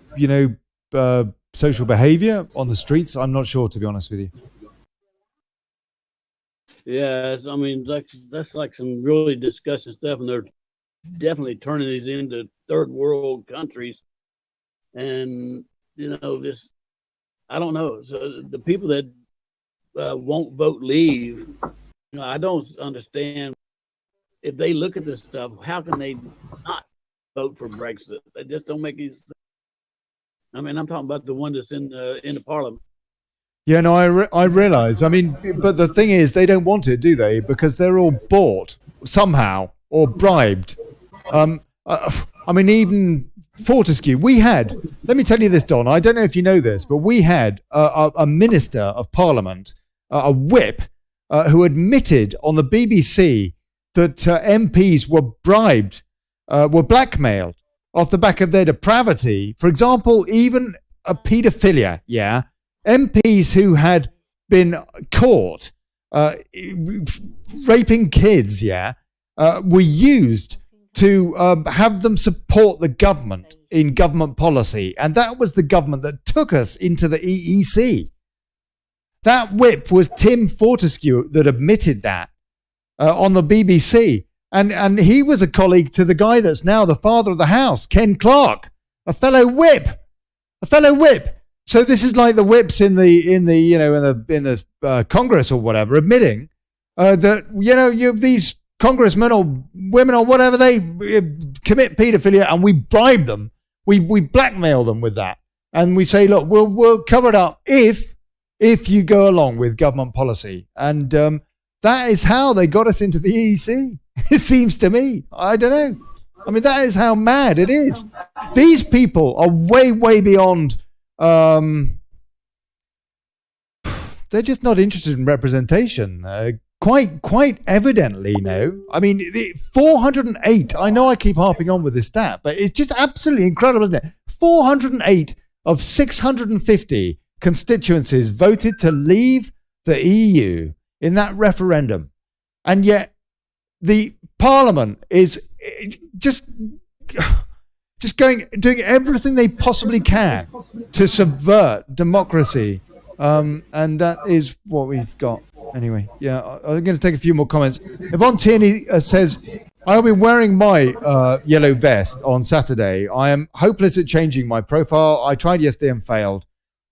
social behavior on the streets, I'm not sure, to be honest with you. Yeah, I mean, that's like some really disgusting stuff, and they're definitely turning these into third world countries. And, this, I don't know. So the people that won't vote leave, I don't understand. If they look at this stuff, how can they not vote for Brexit? They just don't make any sense. I mean, I'm talking about the one that's in the parliament. Yeah, no, I realize. I mean, but the thing is, they don't want it, do they? Because they're all bought somehow or bribed. I mean, even Fortescue, let me tell you this, Don, I don't know if you know this, but we had a minister of parliament, a whip, who admitted on the BBC that MPs were bribed, were blackmailed off the back of their depravity. For example, even a paedophilia, yeah? MPs who had been caught raping kids, yeah, were used to have them support the government in government policy. And that was the government that took us into the EEC. That whip was Tim Fortescue that admitted that on the BBC. And he was a colleague to the guy that's now the father of the house, Ken Clarke, a fellow whip. So this is like the whips in the Congress or whatever, admitting that these congressmen or women or whatever, they commit paedophilia, and we bribe them, we blackmail them with that, and we say, look, we'll cover it up if you go along with government policy, and that is how they got us into the EEC. It seems to me. I don't know. I mean, that is how mad it is. These people are way beyond. They're just not interested in representation. Quite evidently, no. I mean, 408. I know I keep harping on with this stat, but it's just absolutely incredible, isn't it? 408 of 650 constituencies voted to leave the EU in that referendum, and yet the Parliament is just doing everything they possibly can to subvert democracy, and that is what we've got. Anyway, yeah, I'm going to take a few more comments. Yvonne Tierney says, I'll be wearing my yellow vest on Saturday. I am hopeless at changing my profile. I tried yesterday and failed.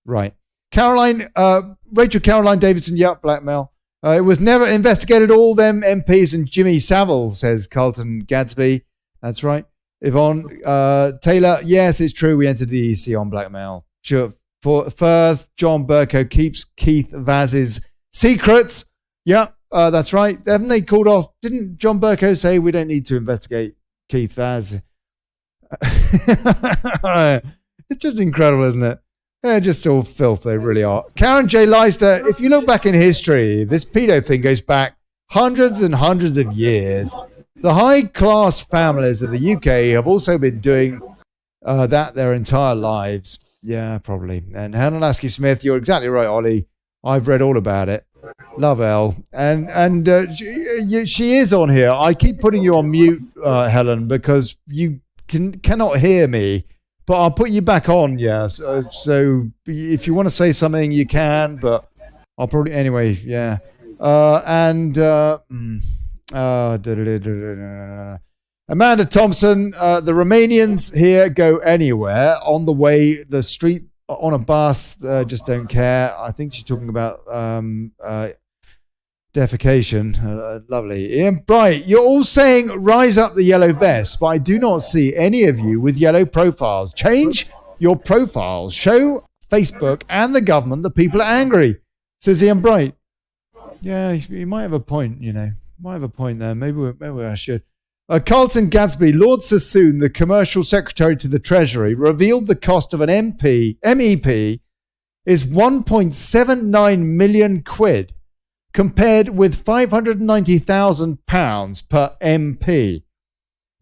Right. Rachel Caroline Davidson, yep, blackmail. It was never investigated, all them MPs and Jimmy Savile, says Carlton Gadsby. That's right. Yvonne Taylor, yes, it's true. We entered the EC on blackmail. Sure. For Firth, John Burko keeps Keith Vaz's secrets. Yeah, that's right. Haven't they called off? Didn't John Burko say we don't need to investigate Keith Vaz? It's just incredible, isn't it? They're just all filth, they really are. Karen J. Leister, if you look back in history, this pedo thing goes back hundreds and hundreds of years. The high-class families of the UK have also been doing that their entire lives. Yeah, probably. And Helen Lasky Smith, you're exactly right, Ollie. I've read all about it. Love Elle. And she is on here. I keep putting you on mute, Helen, because you cannot hear me. But I'll put you back on, yeah. So if you want to say something, you can. But I'll probably... Anyway, yeah. Amanda Thompson, the Romanians here go anywhere on the way, the street, on a bus, just don't care. I think she's talking about defecation. Lovely. Ian Bright, you're all saying rise up the yellow vest, but I do not see any of you with yellow profiles. Change your profiles. Show Facebook and the government that people are angry, says Ian Bright. Yeah, you might have a point, you know. might have a point there. Maybe I should. Carlton Gadsby, Lord Sassoon, the commercial secretary to the Treasury, revealed the cost of an MEP is 1.79 million quid, compared with £590,000 per MP.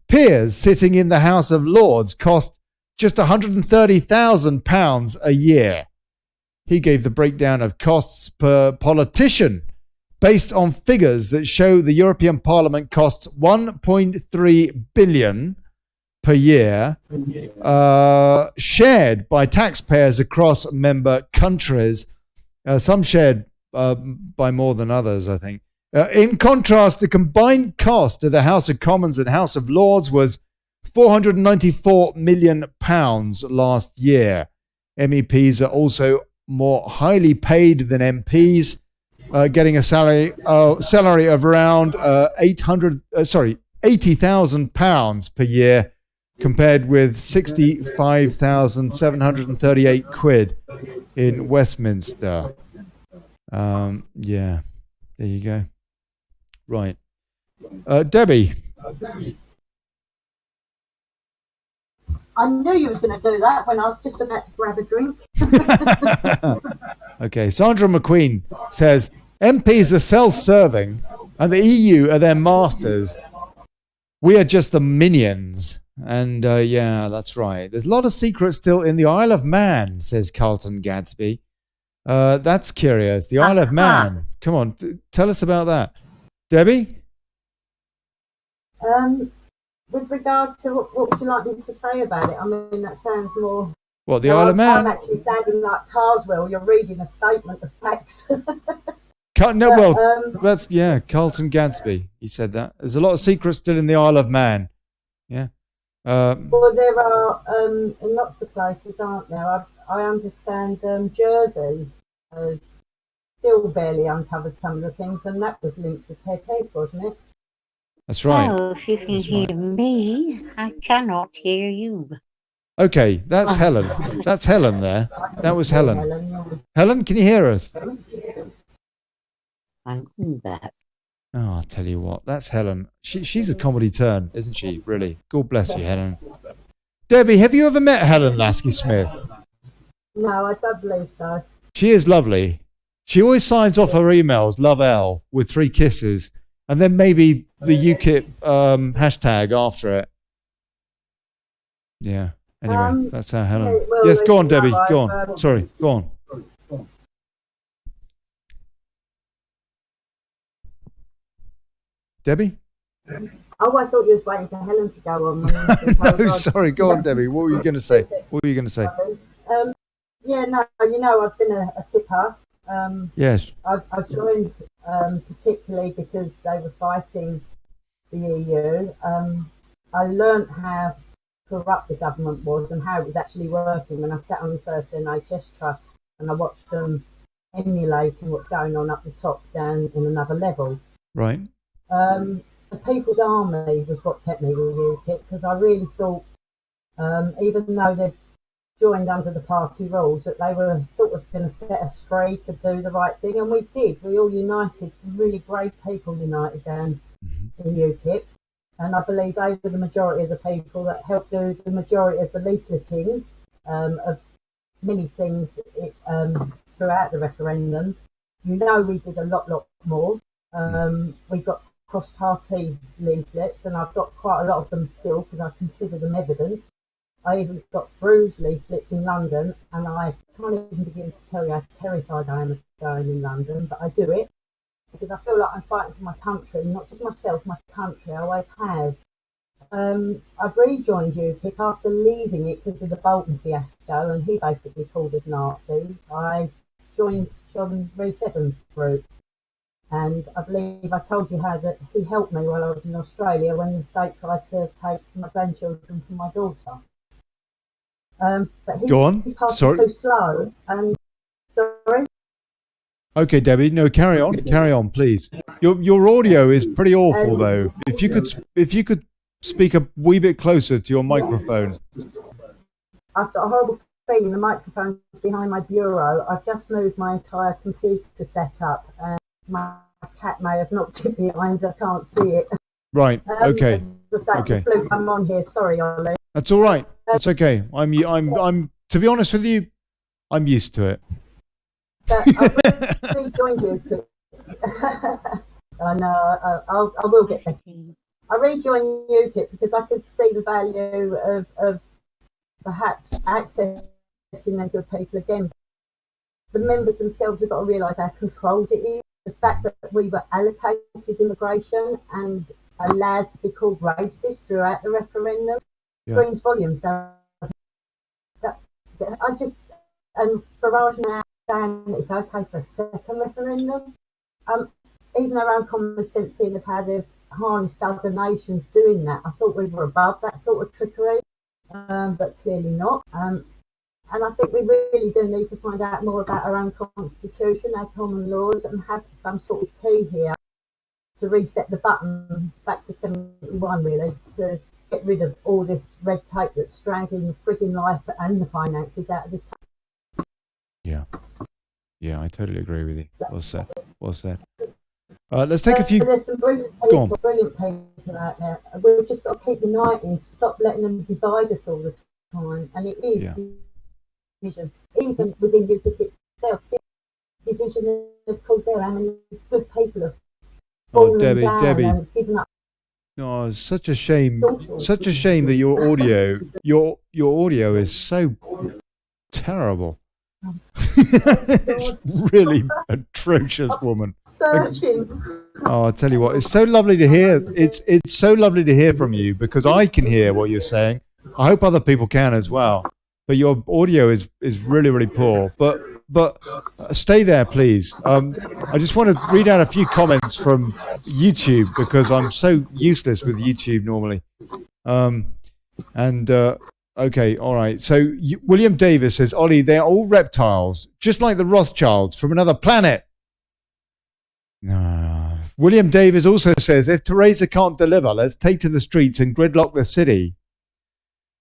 Peers sitting in the House of Lords cost just £130,000 a year. He gave the breakdown of costs per politician based on figures that show the European Parliament costs 1.3 billion per year, shared by taxpayers across member countries. Some shared by more than others, I think. In contrast, the combined cost of the House of Commons and House of Lords was £494 million last year. MEPs are also more highly paid than MPs, getting a salary of around £80,000 per year, compared with 65,738 quid in Westminster. Yeah, there you go. Right. Debbie. I knew you was going to do that when I was just about to grab a drink. Okay, Sandra McQueen says, MPs are self-serving and the EU are their masters. We are just the minions. And yeah, that's right. There's a lot of secrets still in the Isle of Man, says Carlton Gadsby. That's curious. The Isle of Man. Come on, tell us about that. Debbie? With regard to what would you like me to say about it? I mean, that sounds more... What, the Isle of Man? I'm actually sounding like Carswell. You're reading a statement of facts. That's, yeah, Carlton Gadsby. He said that. There's a lot of secrets still in the Isle of Man. Yeah. Well, there are in lots of places, aren't there? I understand Jersey has still barely uncovered some of the things, and that was linked to Ted Heath, wasn't it? That's right. Oh, if you can hear me, I cannot hear you. Okay, that's Helen. That's Helen there. That was Helen. Helen, can you hear us? I'm back. Oh, I'll tell you what. That's Helen. She's a comedy turn, isn't she? Really. God bless you, Helen. Debbie, have you ever met Helen Lasky-Smith? No, I don't believe so. She is lovely. She always signs off her emails, Love L, with 3 kisses, and then maybe the UKIP hashtag after it. Yeah. Anyway, that's how Helen. Yes, go on, Debbie. Go on. Sorry, go on. Debbie? Oh, I thought you was waiting for Helen to go on. No, sorry. Go on, Debbie. What were you going to say? Yeah, no, you know, I've been a kipper. Yes. I've joined particularly because they were fighting the EU. I learnt how corrupt the government was and how it was actually working when I sat on the first NHS trust and I watched them emulating what's going on up the top down in another level. Right. The People's Army was what kept me with UKIP, because I really thought, even though they'd joined under the party rules, that they were sort of going to set us free to do the right thing, and we did. We all united, some really brave people united down in UKIP, and I believe they were the majority of the people that helped do the majority of the leafleting of many things throughout the referendum. You know, we did a lot more. We got cross-party leaflets, and I've got quite a lot of them still because I consider them evidence. I even got bruised leaflets in London, and I can't even begin to tell you how terrified I am of going in London, but I do it because I feel like I'm fighting for my country, not just myself, my country. I always have. I've rejoined UKIP after leaving it because of the Bolton fiasco, and he basically called us Nazis. I joined John Rhys Evans' group. And I believe I told you how that he helped me while I was in Australia when the state tried to take my grandchildren from my daughter. But he's passing too slow. Sorry. Okay, Debbie. No, carry on, please. Your audio is pretty awful, though. If you could speak a wee bit closer to your microphone. I've got a horrible feeling the microphone's behind my bureau. I've just moved my entire computer setup. My cat may have knocked it behind. I can't see it. Right. Okay. As I say, Okay. fluke, I'm on here. Sorry, Ollie. That's all right. It's okay. I'm. To be honest with you, I'm used to it. But I rejoined UKIP. I know. I will get better. I rejoined UKIP because I could see the value of perhaps accessing them to people again. The members themselves have got to realise how controlled it is. The fact that we were allocated immigration and allowed to be called racist throughout the referendum screams volumes. And Farage now saying it's okay for a second referendum. Even our own common sense seeing of how they've harnessed other nations doing that. I thought we were above that sort of trickery, but clearly not. And I think we really do need to find out more about our own constitution, our common laws, and have some sort of key here to reset the button back to 71, really, to get rid of all this red tape that's strangling the frigging life and the finances out of this country. Yeah, I totally agree with you. Well said. Let's take a few. There's some brilliant people out there. We've just got to keep uniting, stop letting them divide us all the time. And it is division, even within UKIP itself. Division, of course, there how many good people have fallen down and given up. No, it's such a shame. Such a shame that your audio is so terrible. It's really atrocious, woman. Searching. Oh, I'll tell you what, it's so lovely to hear. It's so lovely to hear from you because I can hear what you're saying. I hope other people can as well. But your audio is really, really poor. But stay there, please. I just want to read out a few comments from YouTube because I'm so useless with YouTube normally. Okay, all right. So William Davis says, Ollie, they're all reptiles, just like the Rothschilds from another planet. William Davis also says, if Theresa can't deliver, let's take to the streets and gridlock the city.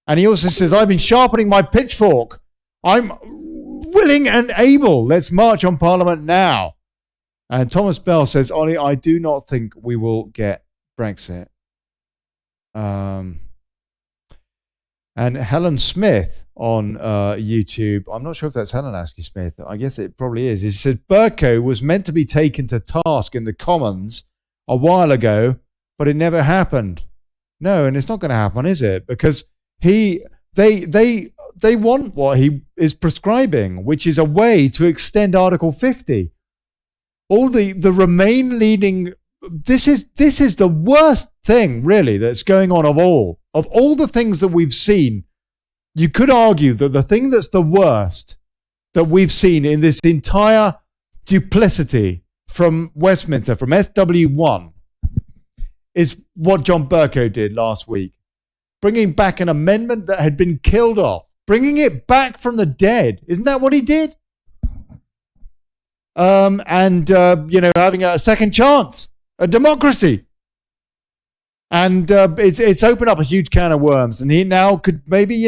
And he also says, I've been sharpening my pitchfork. I'm willing and able. Let's march on Parliament now. And Thomas Bell says, Ollie, I do not think we will get Brexit. And Helen Smith on YouTube, I'm not sure if that's Helen Askew Smith. I guess it probably is. She says, Bercow was meant to be taken to task in the Commons a while ago, but it never happened. No, and it's not going to happen, is it? Because they want what he is prescribing, which is a way to extend Article 50. All the Remain leading, this is the worst thing really that's going on of all. Of all the things that we've seen, you could argue that the thing that's the worst that we've seen in this entire duplicity from Westminster, from SW1, is what John Bercow did last week. Bringing back an amendment that had been killed off. Bringing it back from the dead. Isn't that what he did? Having a second chance. A democracy. And it's opened up a huge can of worms. And he now could maybe,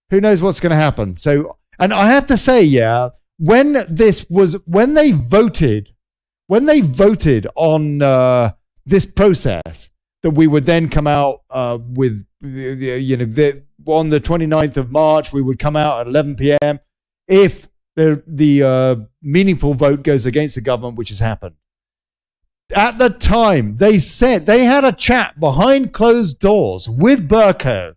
who knows what's going to happen. So, and I have to say, when they voted on this process, that we would then come out with, on the 29th of March, we would come out at 11 p.m. if the meaningful vote goes against the government, which has happened. At the time, they said they had a chat behind closed doors with Bercow,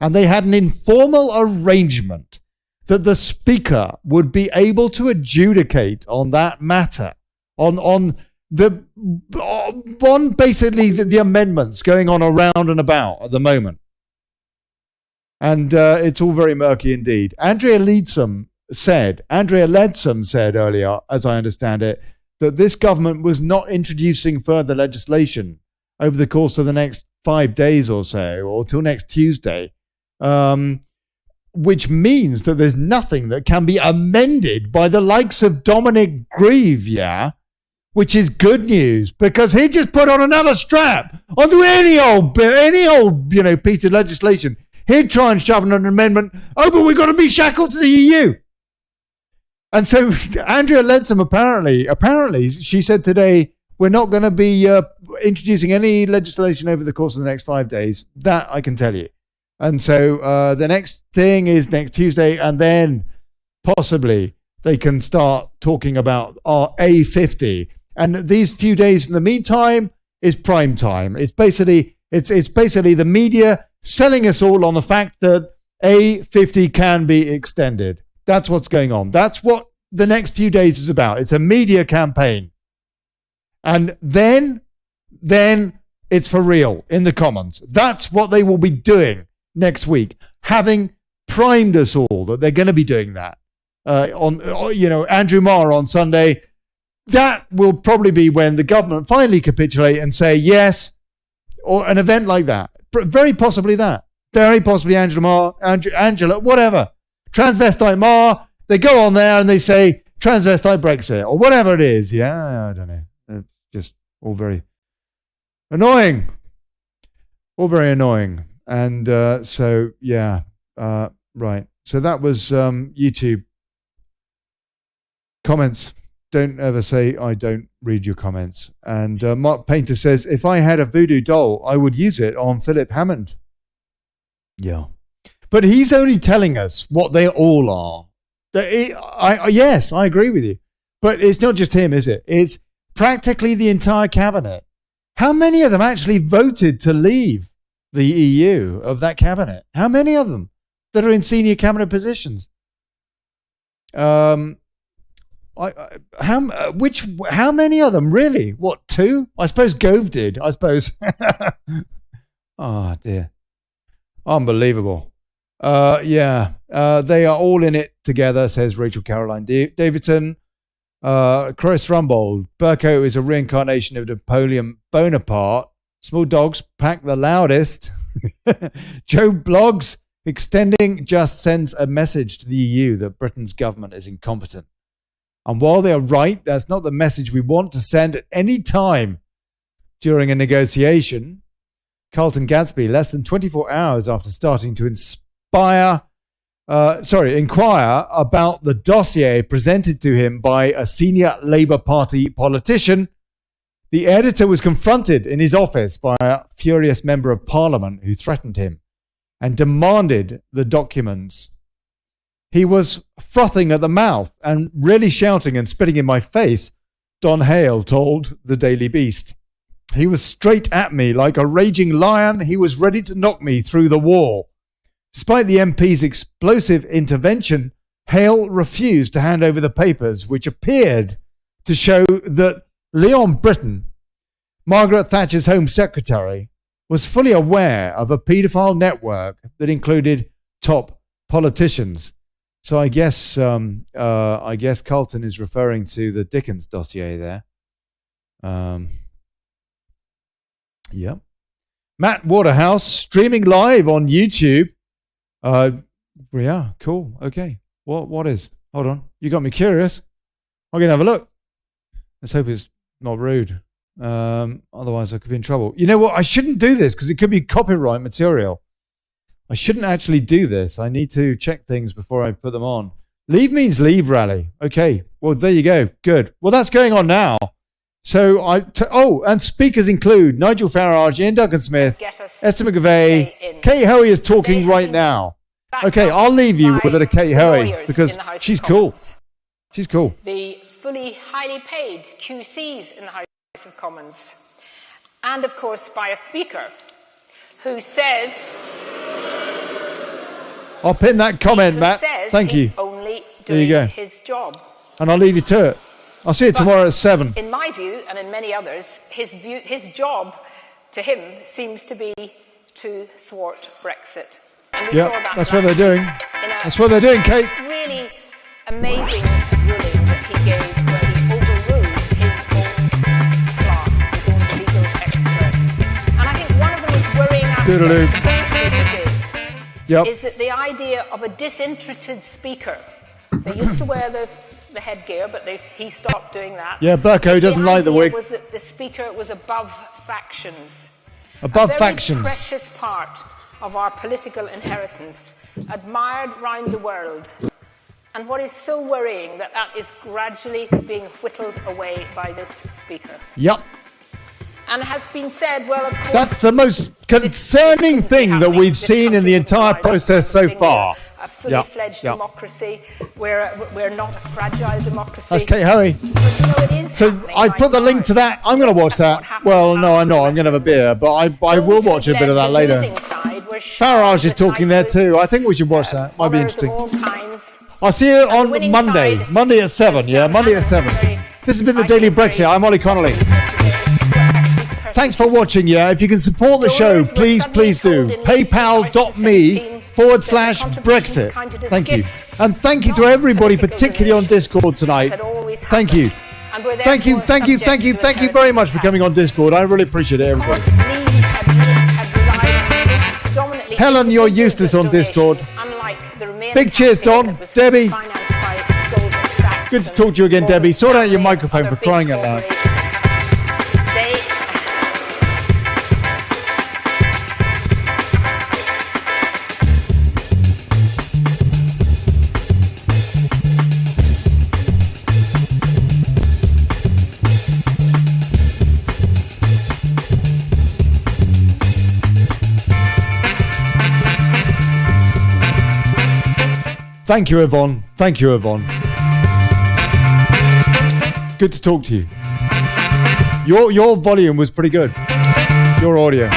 and they had an informal arrangement that the Speaker would be able to adjudicate on that matter, on basically the amendments going on around and about at the moment. And it's all very murky indeed. Andrea Leadsom said earlier, as I understand it, that this government was not introducing further legislation over the course of the next 5 days or so, or till next Tuesday, which means that there's nothing that can be amended by the likes of Dominic Grieve, which is good news, because he just put on another strap onto any old piece of legislation. He'd try and shove in an amendment, but we've got to be shackled to the EU. And so Andrea Leadsom apparently, she said today, We're not going to be introducing any legislation over the course of the next 5 days. That I can tell you. And so the next thing is next Tuesday, and then possibly they can start talking about our A50. And these few days in the meantime is prime time. It's basically the media selling us all on the fact that A50 can be extended. That's what's going on. That's what the next few days is about. It's a media campaign. And then it's for real in the Commons. That's what they will be doing next week, having primed us all that they're going to be doing that. Andrew Marr on Sunday, that will probably be when the government finally capitulate and say yes, or an event like that. Very possibly that. Very possibly Angela Marr, Angela, whatever. Transvestite Marr, they go on there and they say transvestite Brexit or whatever it is. Yeah, I don't know. It's just all very annoying. All very annoying. And right. So that was YouTube. Comments. Don't ever say I don't read your comments. And Mark Painter says, if I had a voodoo doll, I would use it on Philip Hammond. Yeah. But he's only telling us what they all are. Yes, I agree with you. But it's not just him, is it? It's practically the entire cabinet. How many of them actually voted to leave the EU of that cabinet? How many of them that are in senior cabinet positions? How many of them really? What, 2? I suppose Gove did. I suppose. Oh dear, unbelievable. They are all in it together, says Rachel Caroline Davidson. Chris Rumbold, Burko is a reincarnation of Napoleon Bonaparte. Small dogs pack the loudest. Joe Blogs, extending just sends a message to the EU that Britain's government is incompetent. And while they are right, that's not the message we want to send at any time during a negotiation. Carlton Gadsby, less than 24 hours after starting to inquire about the dossier presented to him by a senior Labour Party politician, the editor was confronted in his office by a furious member of Parliament who threatened him and demanded the documents. He was frothing at the mouth and really shouting and spitting in my face, Don Hale told the Daily Beast. He was straight at me like a raging lion. He was ready to knock me through the wall. Despite the MP's explosive intervention, Hale refused to hand over the papers, which appeared to show that Leon Britton, Margaret Thatcher's Home Secretary, was fully aware of a paedophile network that included top politicians. So I guess Carlton is referring to the Dickens dossier there. Yep. Matt Waterhouse streaming live on YouTube. Yeah, cool. Okay. What is? Hold on. You got me curious. I'm gonna have a look. Let's hope it's not rude. Otherwise I could be in trouble. You know what? I shouldn't do this because it could be copyright material. I shouldn't actually do this. I need to check things before I put them on. Leave means leave rally. Okay. Well, there you go. Good. Well, that's going on now. So and speakers include Nigel Farage, Ian Duncan Smith, Esther McVeigh, Kate Hoey is talking right now. Okay, I'll leave you with a bit of Kate Hoey because she's cool. She's cool. The fully highly paid QCs in the House of Commons. And of course by a speaker who says... I'll pin that comment, Matt. Thank you. Only there you go. His job. And I'll leave you to it. I'll see you tomorrow at 7. In my view, and in many others, his job to him seems to be to thwart Brexit. And we saw that that's what they're doing. That's what they're doing, Kate. Really amazing ruling that he gave where he overruled his own clerk, his own legal expert. And I think one of the most worrying aspects of what he did is that the idea of a disinterested speaker, they used to wear the headgear, but he stopped doing that. Yeah, Burko doesn't like the wig. The idea was that the speaker was above factions. Above a very factions. Precious part of our political inheritance, admired round the world. And what is so worrying that is gradually being whittled away by this speaker. Yep. And it has been said, well, of course... That's the most concerning thing that we've seen in the entire process so far. A fully-fledged democracy. We're not a fragile democracy. That's Kate Hoey. So I put the link to that. I'm going to watch that. Well, no, I'm not. I'm going to have a beer. But I will watch a bit of that later. Farage is talking there too. I think we should watch that. Might be interesting. I'll see you on Monday. Monday at 7. Yeah, Monday at 7. This has been the Daily Brexit. I'm Olly Connelly. Thanks for watching. Yeah, if you can support the show, please do. PayPal.me/Brexit. Thank you. And thank you to everybody, particularly on Discord tonight. Thank you. Thank you very much for coming on Discord. I really appreciate it, everybody. Helen, you're useless on Discord. Big cheers, Don. Debbie. Good to talk to you again, Debbie. Sort out your microphone, for crying out loud. Thank you, Yvonne. Thank you, Yvonne. Good to talk to you. Your volume was pretty good. Your audio.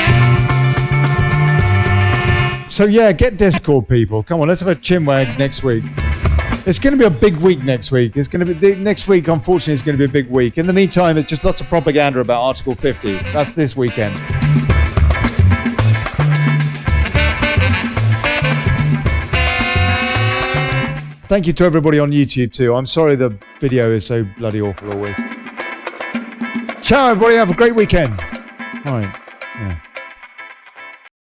So yeah, get Discord, people. Come on, let's have a chinwag next week. It's going to be a big week next week. It's going to be next week. Unfortunately, it's going to be a big week. In the meantime, there's just lots of propaganda about Article 50. That's this weekend. Thank you to everybody on YouTube too. I'm sorry the video is so bloody awful always. Ciao everybody, have a great weekend. All right. Yeah.